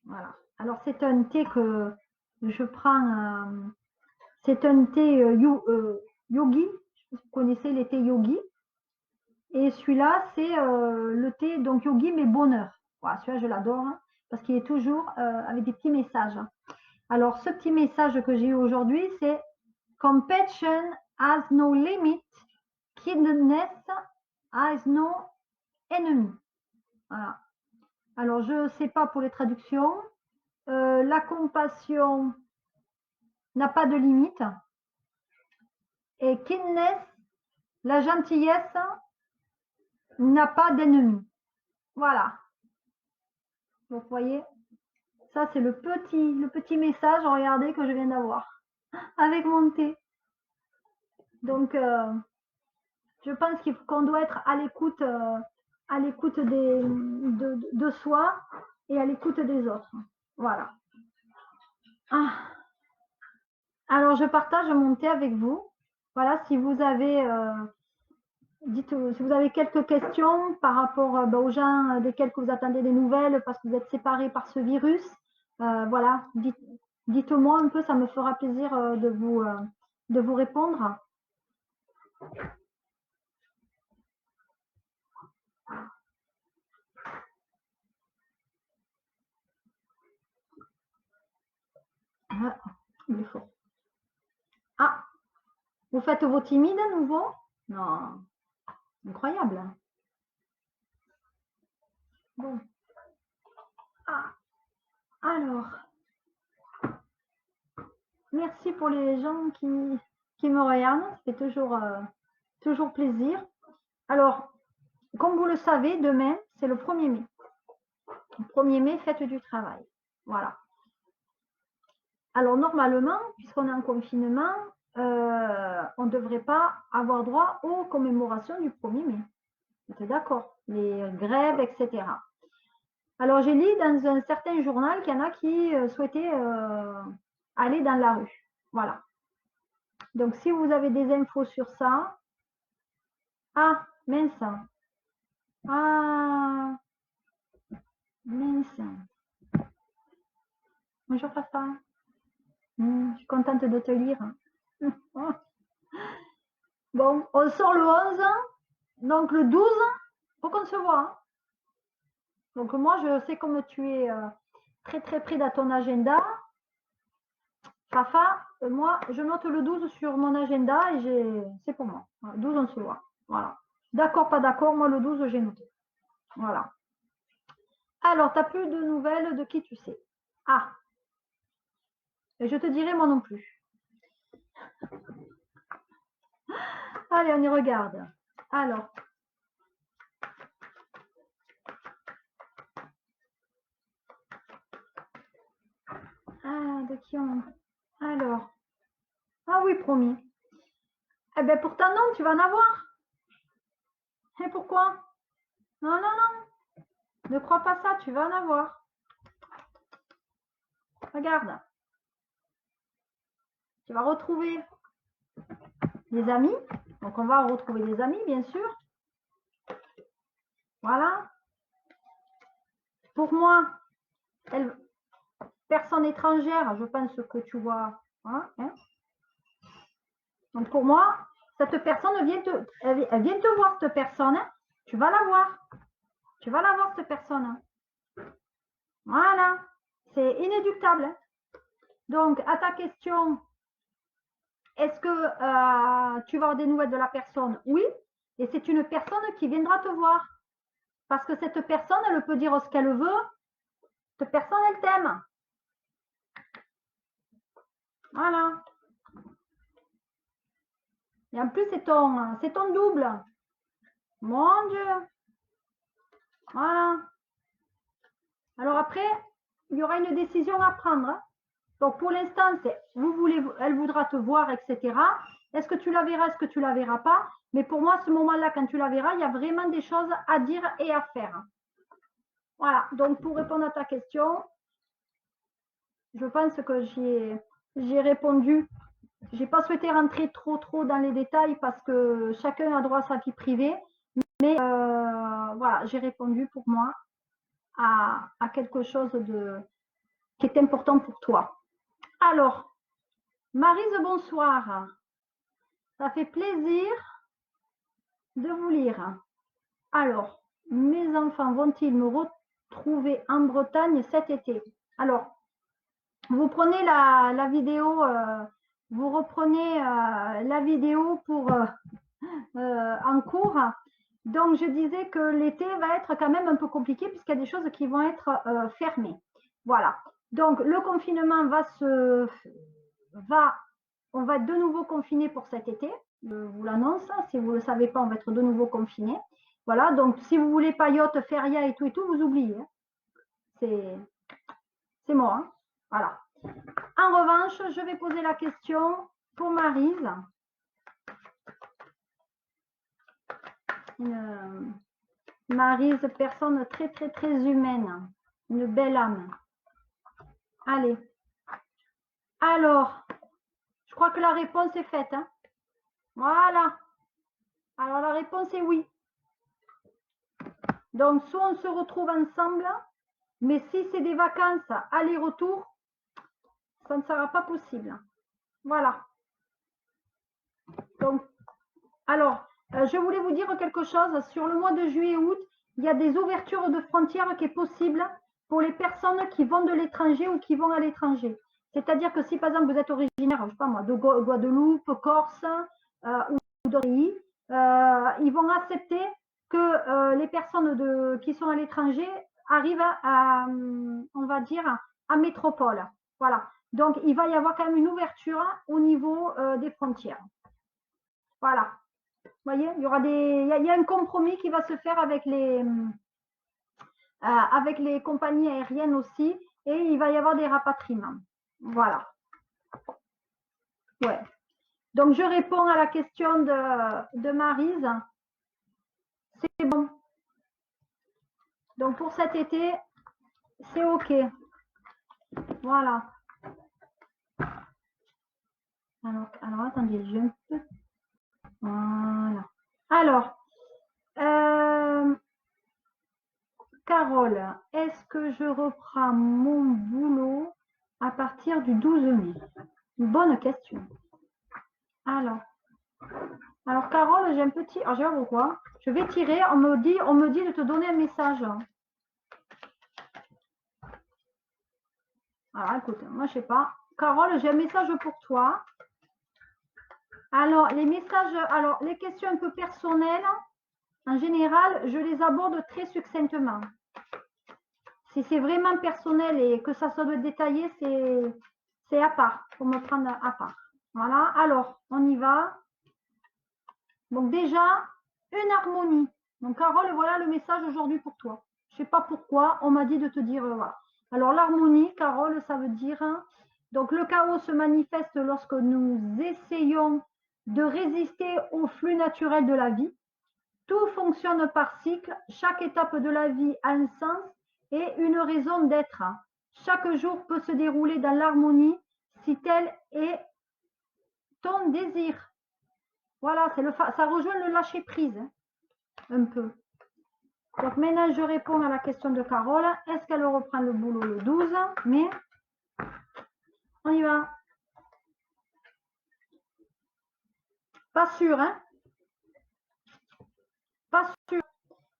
Voilà. Alors c'est un thé que je prends. C'est un thé yogi. Vous connaissez les thés yogi. Et celui-là, c'est le thé donc yogi, mais bonheur. Voilà, celui-là, je l'adore, hein, parce qu'il est toujours avec des petits messages. Alors, ce petit message que j'ai eu aujourd'hui, c'est Compassion has no limit, kindness has no enemy. Voilà. Alors, je ne sais pas pour les traductions. La compassion n'a pas de limite. Et kindness, la gentillesse, n'a pas d'ennemi. Voilà. Donc, vous voyez, Ça, c'est le petit message, regardez, que je viens d'avoir avec mon thé. Donc, je pense qu'on doit être à l'écoute de soi et à l'écoute des autres. Voilà. Ah. Alors, je partage mon thé avec vous. Voilà, si vous avez, si vous avez quelques questions par rapport aux gens desquels vous attendez des nouvelles parce que vous êtes séparés par ce virus, voilà, dites-moi un peu, ça me fera plaisir de vous répondre. Ah, il est fort. Ah, vous faites vos timides à nouveau? Non, incroyable. Bon. Ah, alors, merci pour les gens qui me regardent, ça fait toujours plaisir. Alors, comme vous le savez, demain, c'est le 1er mai. Le 1er mai, fête du travail. Voilà. Alors, normalement, puisqu'on est en confinement, on ne devrait pas avoir droit aux commémorations du 1er mai. Vous êtes d'accord? Les grèves, etc. Alors, j'ai lu dans un certain journal qu'il y en a qui souhaitaient aller dans la rue. Voilà. Donc, si vous avez des infos sur ça. Ah, mince. Ah, mince. Bonjour, papa. Je suis contente de te lire. Bon, on sort le 11, donc le 12, faut qu'on se voit. Donc moi, je sais comme tu es très très pris dans ton agenda. Fafa, moi, je note le 12 sur mon agenda et c'est pour moi. Voilà, 12, on se voit. Voilà. D'accord, pas d'accord, moi le 12, j'ai noté. Voilà. Alors, tu n'as plus de nouvelles de qui tu sais. Ah, et je te dirai moi non plus. Allez, on y regarde. Alors. Ah, de qui on... Alors. Ah oui, promis. Eh bien, pourtant, non, tu vas en avoir. Et pourquoi? Non, non, non. Ne crois pas ça, tu vas en avoir. Regarde. Tu vas retrouver des amis. Donc, on va retrouver des amis, bien sûr. Voilà. Pour moi, personne étrangère, je pense que tu vois. Voilà, hein. Donc, pour moi, cette personne elle vient te voir, cette personne. Tu vas la voir. Tu vas la voir, cette personne. Voilà. C'est inéluctable. Donc, à ta question, est-ce que tu vas avoir des nouvelles de la personne? Oui. Et c'est une personne qui viendra te voir. Parce que cette personne, elle peut dire ce qu'elle veut. Cette personne, elle t'aime. Voilà. Et en plus, c'est ton double. Mon Dieu. Voilà. Alors après, il y aura une décision à prendre. Donc pour l'instant, c'est elle voudra te voir, etc. Est-ce que tu la verras, est-ce que tu la verras pas? Mais pour moi, à ce moment-là, quand tu la verras, il y a vraiment des choses à dire et à faire. Voilà. Donc pour répondre à ta question, je pense que j'y ai répondu. Je n'ai pas souhaité rentrer trop dans les détails parce que chacun a droit à sa vie privée. Mais voilà, j'ai répondu pour moi à quelque chose qui est important pour toi. Alors, Maryse, bonsoir. Ça fait plaisir de vous lire. Alors, mes enfants vont-ils me retrouver en Bretagne cet été? Alors, vous prenez la vidéo, vous reprenez la vidéo pour en cours. Donc, je disais que l'été va être quand même un peu compliqué puisqu'il y a des choses qui vont être fermées. Voilà. Donc, le confinement on va être de nouveau confiné pour cet été. Je vous l'annonce. Si vous ne le savez pas, on va être de nouveau confiné. Voilà. Donc, si vous voulez paillote, feria et tout, vous oubliez. C'est moi. Hein. Voilà. En revanche, je vais poser la question pour Maryse. Maryse, personne très, très, très humaine. Une belle âme. Allez. Alors, je crois que la réponse est faite. Hein. Voilà. Alors, la réponse est oui. Donc, soit on se retrouve ensemble, mais si c'est des vacances aller-retour, ça ne sera pas possible. Voilà. Donc, alors, je voulais vous dire quelque chose. Sur le mois de juillet-août, il y a des ouvertures de frontières qui est possible pour les personnes qui vont de l'étranger ou qui vont à l'étranger. C'est-à-dire que si, par exemple, vous êtes originaire, je ne sais pas moi, de Guadeloupe, Corse ou d'autres pays, ils vont accepter que les personnes qui sont à l'étranger arrivent on va dire, à métropole. Voilà. Donc, il va y avoir quand même une ouverture au niveau des frontières. Voilà. Vous voyez, il y a un compromis qui va se faire avec les compagnies aériennes aussi, et il va y avoir des rapatriements. Voilà. Ouais. Donc, je réponds à la question de Maryse. C'est bon. Donc, pour cet été, c'est OK. Voilà. Alors attendez, je peux. Voilà. Alors, Carole, est-ce que je reprends mon boulot à partir du 12 mai? Une bonne question. Alors, Carole, j'ai un petit. Alors, je vais voir pourquoi. Je vais tirer. On me dit de te donner un message. Alors, écoute, moi, je sais pas. Carole, j'ai un message pour toi. Alors, les questions un peu personnelles, en général, je les aborde très succinctement. Si c'est vraiment personnel et que ça soit détaillé, c'est à part. Il faut me prendre à part. Voilà. Alors, on y va. Donc, déjà, une harmonie. Donc, Carole, voilà le message aujourd'hui pour toi. Je ne sais pas pourquoi, on m'a dit de te dire, voilà. Alors, l'harmonie, Carole, ça veut dire, donc le chaos se manifeste lorsque nous essayons de résister au flux naturel de la vie. Tout fonctionne par cycle. Chaque étape de la vie a un sens et une raison d'être. Chaque jour peut se dérouler dans l'harmonie si tel est ton désir. Voilà, ça rejoint le lâcher prise, un peu. Donc maintenant, je réponds à la question de Carole. Est-ce qu'elle reprend le boulot le 12 mai? On y va. Pas sûr, hein? Pas sûr.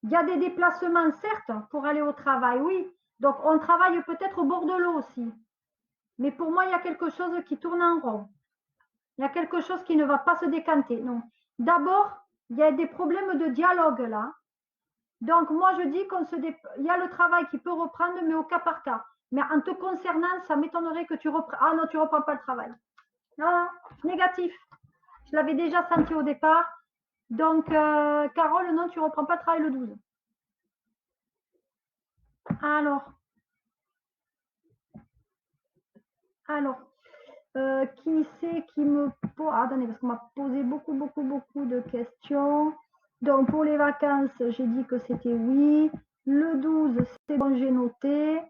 Il y a des déplacements, certes, pour aller au travail, oui. Donc, on travaille peut-être au bord de l'eau aussi. Mais pour moi, il y a quelque chose qui tourne en rond. Il y a quelque chose qui ne va pas se décanter. Non. D'abord, il y a des problèmes de dialogue là. Donc, moi, je dis il y a le travail qui peut reprendre, mais au cas par cas. Mais en te concernant, ça m'étonnerait que tu reprennes. Ah non, tu ne reprends pas le travail. Non, négatif. Je l'avais déjà senti au départ. Donc, Carole, non, tu ne reprends pas le travail le 12. Alors, qui c'est qui me pose... Ah, attendez, parce qu'on m'a posé beaucoup de questions. Donc, pour les vacances, j'ai dit que c'était oui. Le 12, c'est bon, j'ai noté.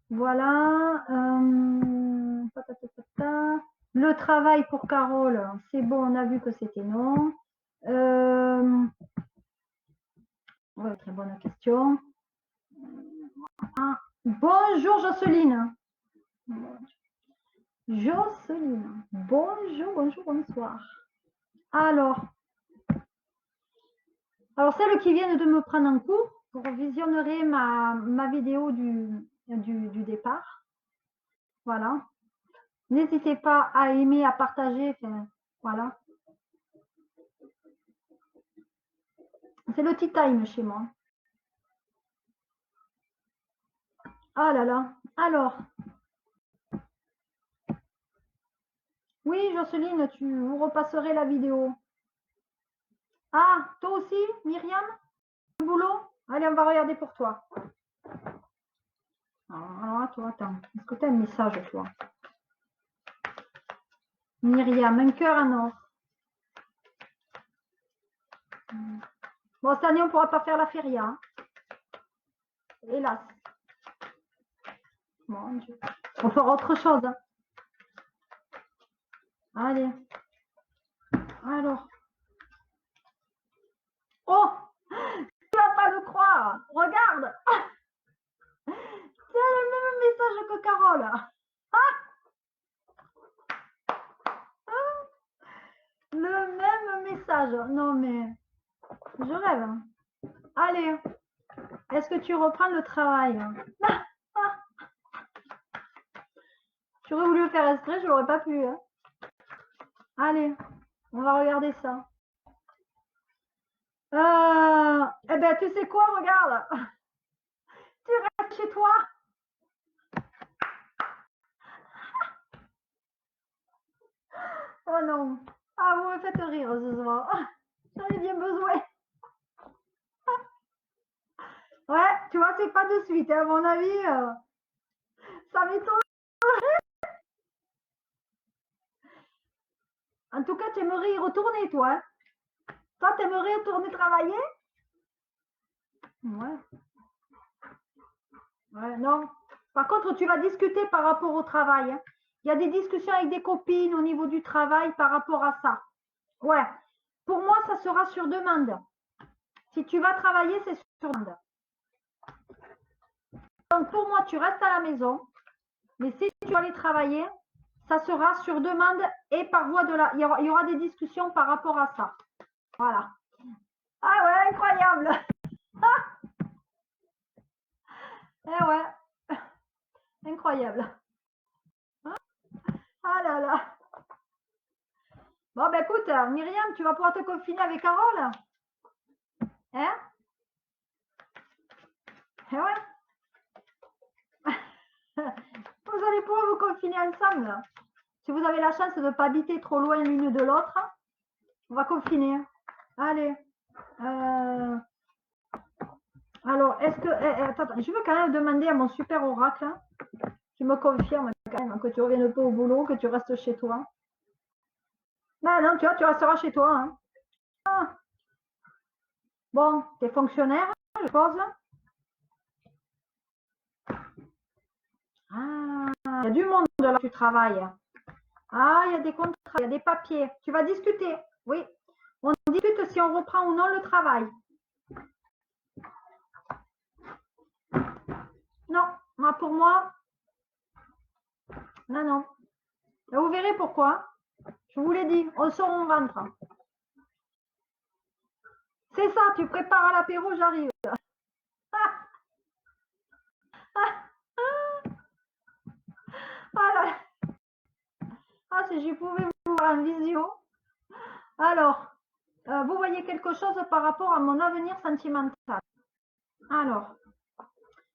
Voilà. Le travail pour Carole, c'est bon, on a vu que c'était non. Ouais, très bonne question. Ah, bonjour Jocelyne. Jocelyne. Bonjour, bonsoir. Alors, celles qui viennent de me prendre en cours, vous visionnerez ma vidéo du départ. Voilà. N'hésitez pas à aimer, à partager. Enfin, voilà. C'est le tea time chez moi. Ah là là. Alors. Oui, Jocelyne, vous repasserez la vidéo. Ah, toi aussi, Myriam? Le boulot? Allez, on va regarder pour toi. Alors, toi, attends. Est-ce que tu as un message, toi? Myriam, un cœur en or. Bon, cette année, on ne pourra pas faire la feria. Hein. Hélas. Mon Dieu. On fera autre chose. Hein. Allez. Alors. Oh, tu vas pas le croire. Regarde. C'est le même message que Carole. Le même message. Non, mais je rêve. Allez. Est-ce que tu reprends le travail? J'aurais voulu le faire exprès, je l'aurais pas pu. Hein. Allez, on va regarder ça. Eh ben, tu sais quoi, regarde. Tu restes chez toi. Oh non. Ah, vous me faites rire ce soir. J'en ai bien besoin. Ouais, tu vois, c'est pas de suite. Hein, à mon avis, ça m'étonne. En tout cas, tu aimerais y retourner, toi. Hein. Toi, tu aimerais retourner travailler? Ouais. Ouais, non. Par contre, tu vas discuter par rapport au travail. Hein. Il y a des discussions avec des copines au niveau du travail par rapport à ça. Ouais. Pour moi, ça sera sur demande. Si tu vas travailler, c'est sur demande. Donc, pour moi, tu restes à la maison. Mais si tu vas aller travailler, ça sera sur demande et par voie de la... Il y aura des discussions par rapport à ça. Voilà. Ah ouais, incroyable. Eh ouais. Incroyable. Ah là là. Bon, ben écoute, Myriam, tu vas pouvoir te confiner avec Carole. Hein? Eh ouais. Vous allez pouvoir vous confiner ensemble. Si vous avez la chance de ne pas habiter trop loin l'une de l'autre, on va confiner. Allez. Alors, est-ce que... attends, je veux quand même demander à mon super oracle, hein, tu me confirmes quand même que tu ne reviennes pas au boulot, que tu restes chez toi. Ben non, tu vois, tu resteras chez toi. Hein. Ah. Bon, tu es fonctionnaire, je suppose. Ah, il y a du monde là où tu travailles. Ah, il y a des contrats, il y a des papiers. Tu vas discuter. Oui. On discute si on reprend ou non le travail. Non, moi pour moi, non, non. Et vous verrez pourquoi. Je vous l'ai dit, on sort, on rentre. C'est ça, tu prépares à l'apéro, j'arrive. Ah, ah, ah, si je pouvais vous voir en visio. Alors, vous voyez quelque chose par rapport à mon avenir sentimental. Alors,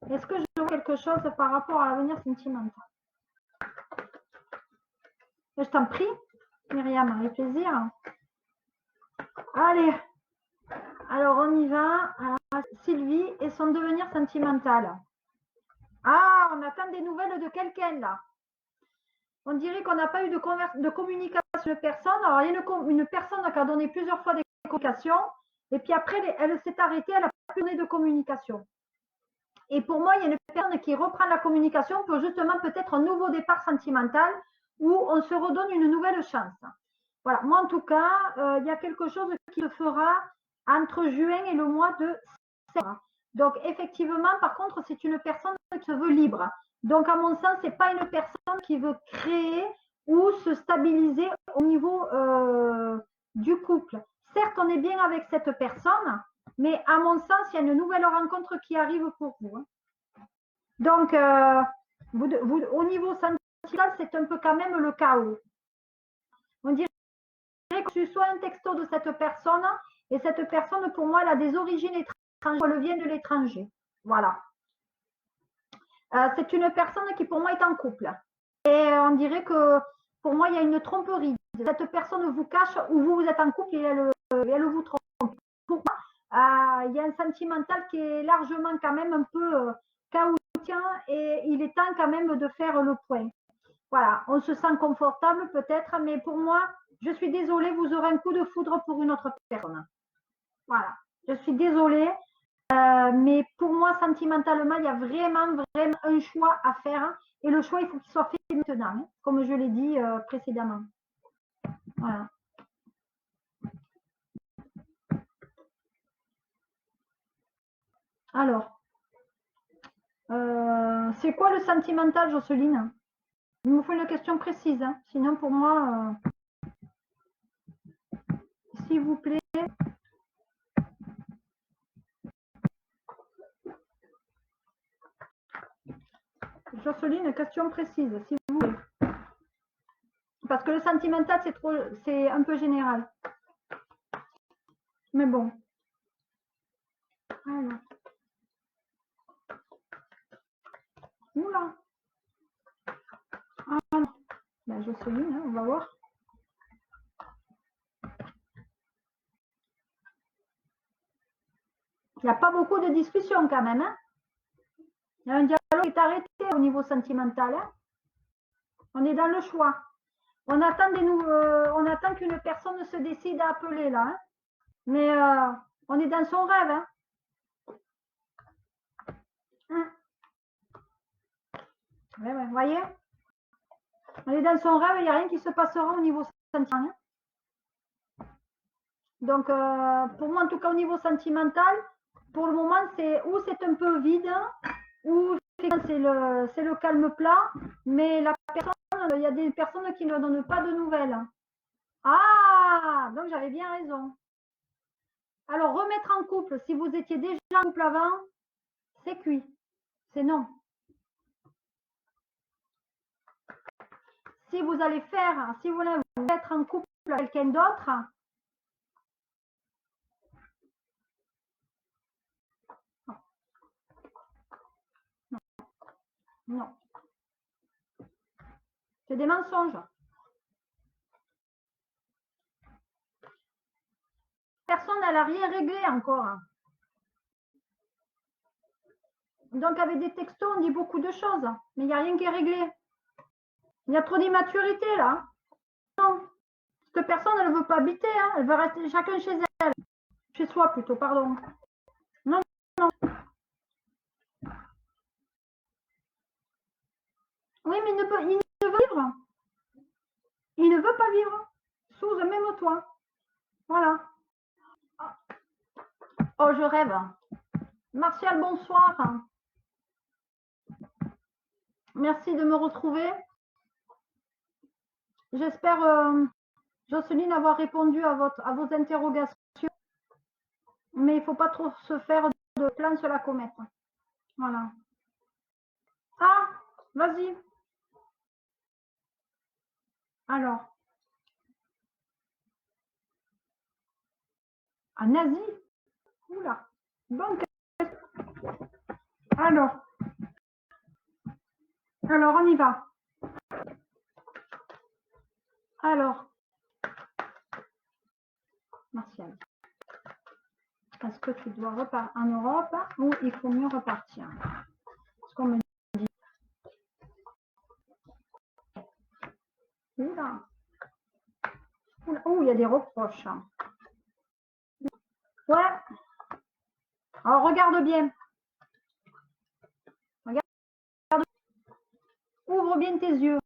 est-ce que je vois quelque chose par rapport à l'avenir sentimental? Je t'en prie, Myriam, avec plaisir. Allez, alors on y va. Sylvie et son devenir sentimental. Ah, on attend des nouvelles de quelqu'un là. On dirait qu'on n'a pas eu de communication de personne. Alors, il y a une personne qui a donné plusieurs fois des communications. Et puis après, elle s'est arrêtée, elle n'a pas donné de communication. Et pour moi, il y a une personne qui reprend la communication pour justement peut-être un nouveau départ sentimental où on se redonne une nouvelle chance. Voilà, moi en tout cas, il y a quelque chose qui se fera entre juin et le mois de septembre. Donc effectivement, par contre, c'est une personne qui se veut libre. Donc à mon sens, ce n'est pas une personne qui veut créer ou se stabiliser au niveau du couple. Certes, on est bien avec cette personne, mais à mon sens, il y a une nouvelle rencontre qui arrive pour vous. Hein. Donc, au niveau sentimental, c'est un peu quand même le chaos. On dirait que tu sois un texto de cette personne, et cette personne, pour moi, elle a des origines étrangères, elle vient de l'étranger. Voilà. C'est une personne qui, pour moi, est en couple. Et on dirait que, pour moi, il y a une tromperie. Cette personne vous cache ou vous êtes en couple et elle vous trompe. Pour moi, il y a un sentimental qui est largement quand même un peu chaotique entretien et il est temps quand même de faire le point. Voilà, on se sent confortable peut-être, mais pour moi, je suis désolée, vous aurez un coup de foudre pour une autre personne. Voilà, je suis désolée, mais pour moi, sentimentalement, il y a vraiment un choix à faire. Et le choix, il faut qu'il soit fait maintenant, hein, comme je l'ai dit précédemment. Voilà. Alors, c'est quoi le sentimental, Jocelyne? Il me faut une question précise, hein. Sinon pour moi, s'il vous plaît. Jocelyne, question précise, s'il vous plaît. Parce que le sentimental, c'est un peu général. Mais bon. Alors. Oula. Ah non. Ben, Jocelyne, hein, on va voir. Il n'y a pas beaucoup de discussion quand même. Hein. Il y a un dialogue qui est arrêté au niveau sentimental. Hein. On est dans le choix. On attend on attend qu'une personne se décide à appeler là. Hein. Mais on est dans son rêve. Hein. Hein. Ouais, vous voyez, on est dans son rêve, il n'y a rien qui se passera au niveau sentimental. Hein. Donc, pour moi, en tout cas, au niveau sentimental, pour le moment, c'est un peu vide, ou c'est le calme plat, mais la personne, il y a des personnes qui ne donnent pas de nouvelles. Ah, donc j'avais bien raison. Alors, remettre en couple, si vous étiez déjà en couple avant, c'est cuit. C'est non. Si vous allez si vous voulez vous mettre en couple avec quelqu'un d'autre, non. C'est des mensonges. Personne n'a rien réglé encore. Donc, avec des textos, on dit beaucoup de choses, mais il n'y a rien qui est réglé. Il y a trop d'immaturité, là. Non. Cette personne, elle ne veut pas habiter. Hein. Elle veut rester chacun chez elle. Chez soi, plutôt, pardon. Non, non. Oui, mais il ne veut vivre. Il ne veut pas vivre sous le même toit. Voilà. Oh, je rêve. Martial, bonsoir. Merci de me retrouver. J'espère, Jocelyne, avoir répondu à vos interrogations. Mais il ne faut pas trop se faire de plans sur la comète. Voilà. Ah, vas-y. Alors. En Asie. Oula. Donc, alors, on y va. Alors, Martial, est-ce que tu dois repartir en Europe ou il faut mieux repartir? Ce qu'on me dit. Oula. Oh, il y a des reproches. Ouais. Alors, regarde bien. Regarde. Ouvre bien tes yeux.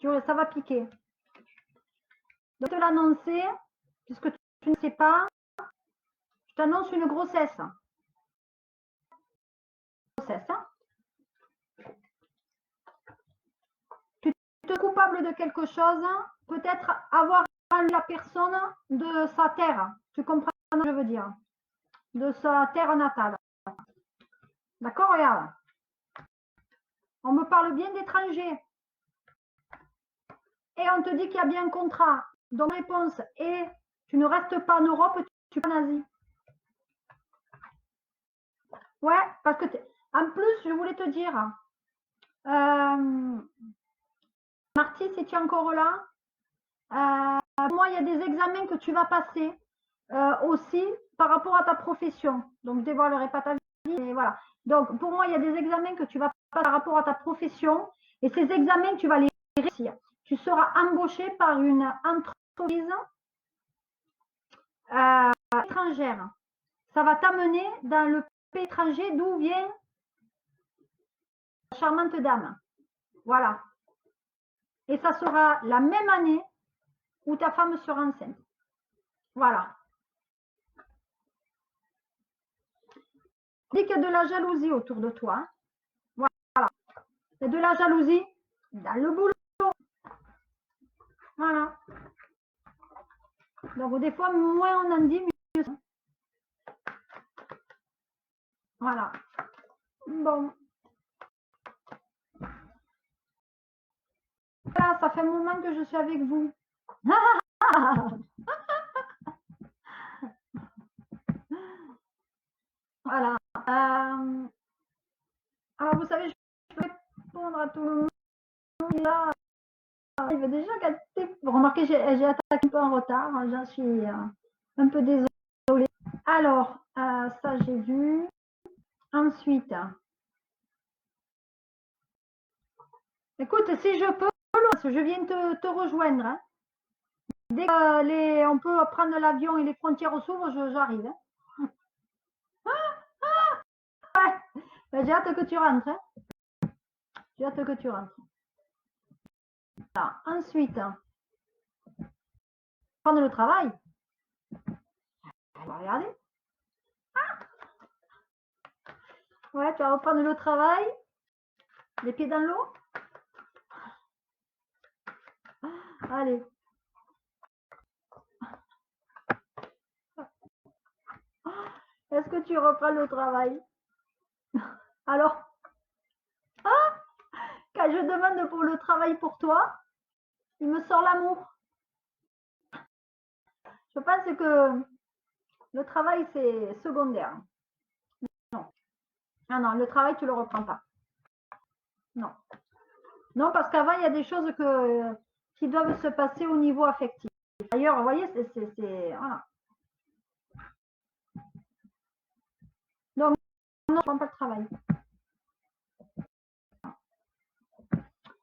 Ça va piquer. Je vais te l'annoncer, puisque tu ne sais pas. Je t'annonce une grossesse. Tu es coupable de quelque chose, peut-être avoir la personne de sa terre. Tu comprends ce que je veux dire? De sa terre natale. D'accord, regarde. On me parle bien d'étrangers. Et on te dit qu'il y a bien un contrat. Donc, réponse est, tu ne restes pas en Europe, tu es en Asie. Ouais, parce que, en plus, je voulais te dire, Marty, si tu es encore là, moi, il y a des examens que tu vas passer aussi par rapport à ta profession. Donc, je ne dévoilerai pas ta vie, mais voilà. Donc, pour moi, il y a des examens que tu vas par rapport à ta profession et ces examens, tu vas les réussir. Tu seras embauché par une entreprise étrangère. Ça va t'amener dans le pays étranger d'où vient la charmante dame. Voilà. Et ça sera la même année où ta femme sera enceinte. Voilà. Dis qu'il y a de la jalousie autour de toi. Voilà. Il y a de la jalousie dans le boulot. Voilà. Donc, des fois, moins on en dit, mieux. Voilà. Bon. Voilà, ça fait un moment que je suis avec vous. Voilà. Alors, vous savez, je peux répondre à tout le monde. Là, il va déjà gâter. Remarquez, j'ai attaqué un peu en retard. J'en suis un peu désolée. Alors, ça, j'ai vu. Ensuite, écoute, si je peux, je viens te rejoindre. Hein. Dès qu'on peut prendre l'avion et les frontières s'ouvrent, j'arrive. Hein. Ouais. Ben, j'ai hâte que tu rentres. Hein. J'ai hâte que tu rentres. Voilà. Ensuite, prendre le travail. On va regarder. Ouais, tu vas reprendre le travail. Les pieds dans l'eau. Allez. Est-ce que tu reprends le travail? Alors, quand je demande pour le travail pour toi, il me sort l'amour. Je pense que le travail, c'est secondaire. Non. Ah non, le travail, tu ne le reprends pas. Non. Non, parce qu'avant, il y a des choses qui doivent se passer au niveau affectif. D'ailleurs, vous voyez, c'est voilà. Donc, non, je ne prends pas le travail.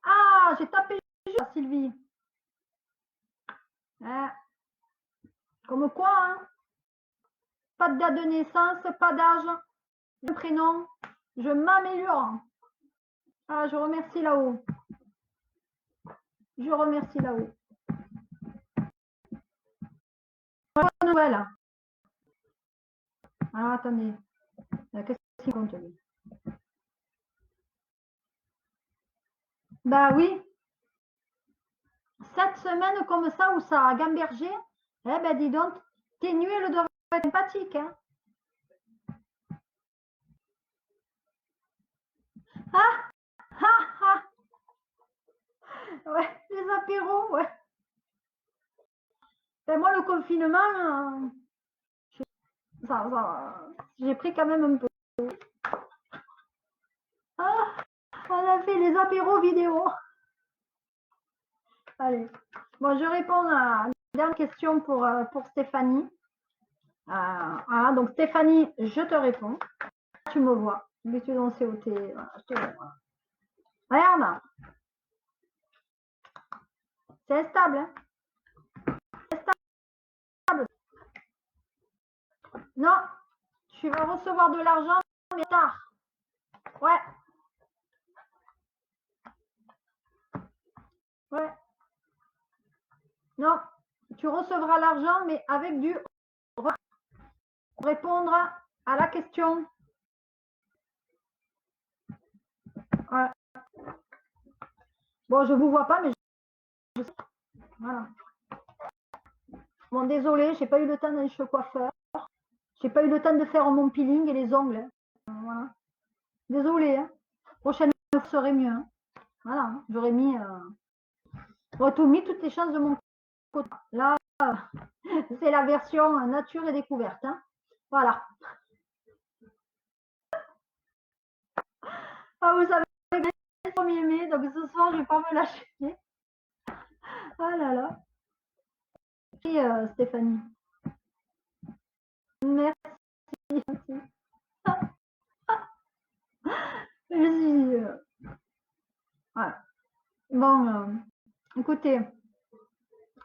Ah, j'ai tapé juste, Sylvie. Hein. Comme quoi, hein? Pas de date de naissance, pas d'âge, de prénom. Je m'améliore. Ah, je remercie là-haut. Je remercie là-haut. Bonne nouvelle. Ah, attendez. Qu'est-ce qu'il compte lui? Bah oui. 7 semaines comme ça où ça a gambergé, eh ben dis donc, tes nuits, elles doivent être sympathiques. Hein. Ah, ah, ah. Ouais, les apéros, ouais. Ben moi, le confinement, j'ai pris quand même un peu. Ah, on a fait les apéros vidéo. Allez. Bon, je réponds à une dernière question pour Stéphanie. Voilà, donc Stéphanie, je te réponds. Tu me vois. L'habitude en COT. Voilà, je te vois. Regarde. C'est instable. Hein. C'est stable. Non, tu vas recevoir de l'argent, mais tard. Ouais. Ouais. Non, tu recevras l'argent, mais avec du répondre à la question. Ouais. Bon, je ne vous vois pas, mais je sais. Voilà. Bon, désolé, j'ai pas eu le temps d'aller chez le coiffeur. J'ai pas eu le temps de faire mon peeling et les ongles. Voilà. Désolé. Hein. Prochaine fois, ce serait mieux. Hein. Voilà. Hein. J'aurais mis. J'aurais tout mis toutes les chances de mon côté. Là, c'est la version nature et découverte. Hein. Voilà. Ah, vous savez, le 1er mai, donc ce soir, je ne vais pas me lâcher. Ah là là. Et Stéphanie. Merci. Je suis Bon, écoutez,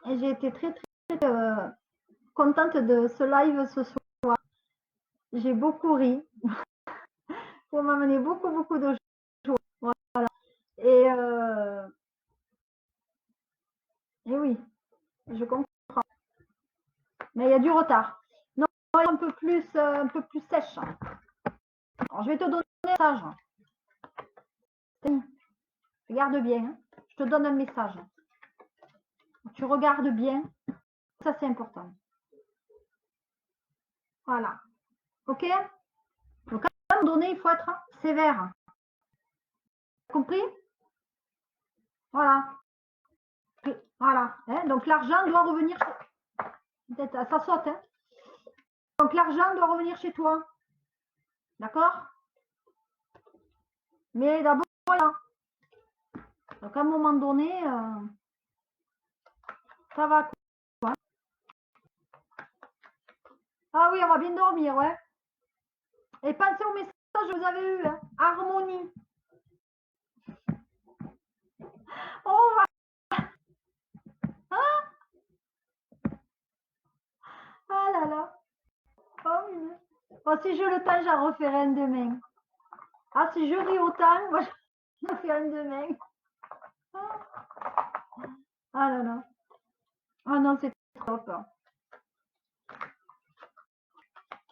j'ai été très contente de ce live ce soir. J'ai beaucoup ri. Vous m'amener beaucoup de joie. Voilà. Et oui, je comprends. Mais il y a du retard. Non, un peu plus sèche. Alors, je vais te donner un message. Regarde bien. Hein. Je te donne un message. Tu regardes bien. Ça, c'est important. Voilà. OK? Donc, à un moment donné, il faut être sévère. Compris? Voilà. Voilà. Hein? Donc, l'argent doit revenir. Peut-être, ça saute. Hein? Donc, l'argent doit revenir chez toi. D'accord? Mais d'abord, voilà. Donc, à un moment donné, ça va. Quoi. Ah oui, on va bien dormir, ouais. Et pensez au message que vous avez eu. Hein? Harmonie. Oh, ah là là. Oh, si j'ai le temps, j'en referai un demain. Ah, si je ris autant, moi, j'en ferai un demain. Ah là là. Ah non, c'est top.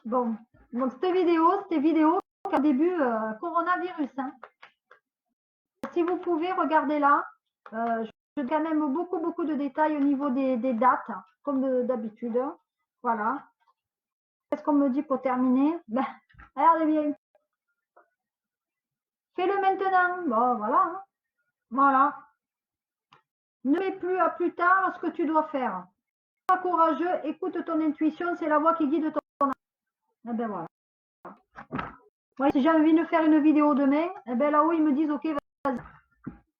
Bon, donc cette vidéo, au début, coronavirus. Hein. Si vous pouvez, regardez là. Je donne quand même beaucoup de détails au niveau des dates, comme d'habitude. Voilà. Qu'est-ce qu'on me dit pour terminer? Ben, regardez bien. Fais-le maintenant. Bon, voilà. Hein. Voilà. Ne mets plus à plus tard ce que tu dois faire. Sois courageux, écoute ton intuition, c'est la voix qui guide ton âme. Eh ben voilà. Ouais, si j'ai envie de faire une vidéo demain, eh ben là-haut, ils me disent OK, vas-y.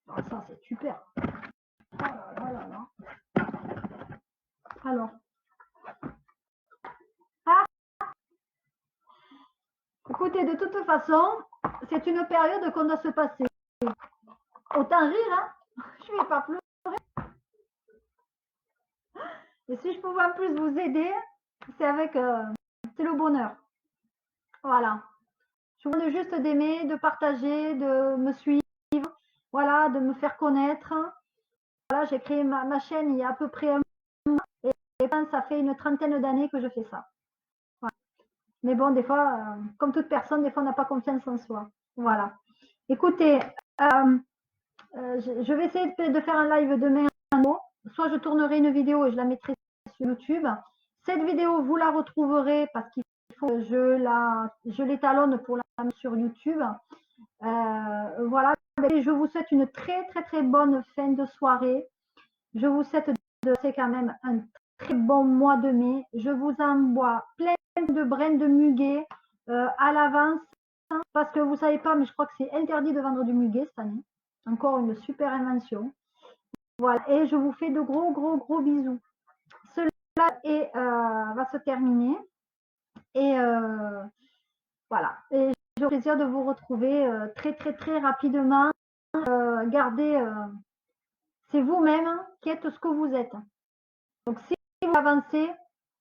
Oh, ça, c'est super. Oh là là là. Alors. Ah, écoutez, de toute façon, c'est une période qu'on doit se passer. Autant rire, hein. Je ne vais pas pleurer. Et si je pouvais en plus vous aider, c'est le bonheur. Voilà. Je vous demande juste d'aimer, de partager, de me suivre, voilà, de me faire connaître. Voilà, j'ai créé ma chaîne il y a à peu près un mois et ça fait une trentaine d'années que je fais ça. Voilà. Mais bon, des fois, comme toute personne, des fois, on n'a pas confiance en soi. Voilà. Écoutez, je vais essayer de faire un live demain. Soit je tournerai une vidéo et je la mettrai sur YouTube. Cette vidéo, vous la retrouverez parce qu'il faut que je l'étalonne pour la mettre sur YouTube. Voilà. Je vous souhaite une très bonne fin de soirée. Je vous souhaite de passer quand même un très bon mois de mai. Je vous envoie plein de brins de muguet à l'avance parce que vous savez pas, mais je crois que c'est interdit de vendre du muguet cette année. Encore une super invention. Voilà. Et je vous fais de gros bisous. Cela va se terminer. Et voilà. Et j'ai le plaisir de vous retrouver très rapidement. Gardez, c'est vous-même qui êtes ce que vous êtes. Donc, si vous avancez,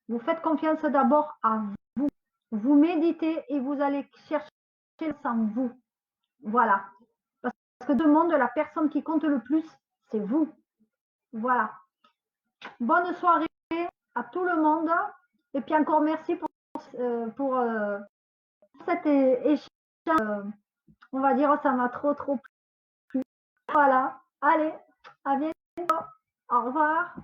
vous faites confiance d'abord à vous. Vous méditez et vous allez chercher sans vous. Voilà. Parce que tout le monde, la personne qui compte le plus, c'est vous. Voilà. Bonne soirée à tout le monde. Et puis encore merci pour cet échange. On va dire, ça m'a trop plu. Voilà. Allez, à bientôt. Au revoir.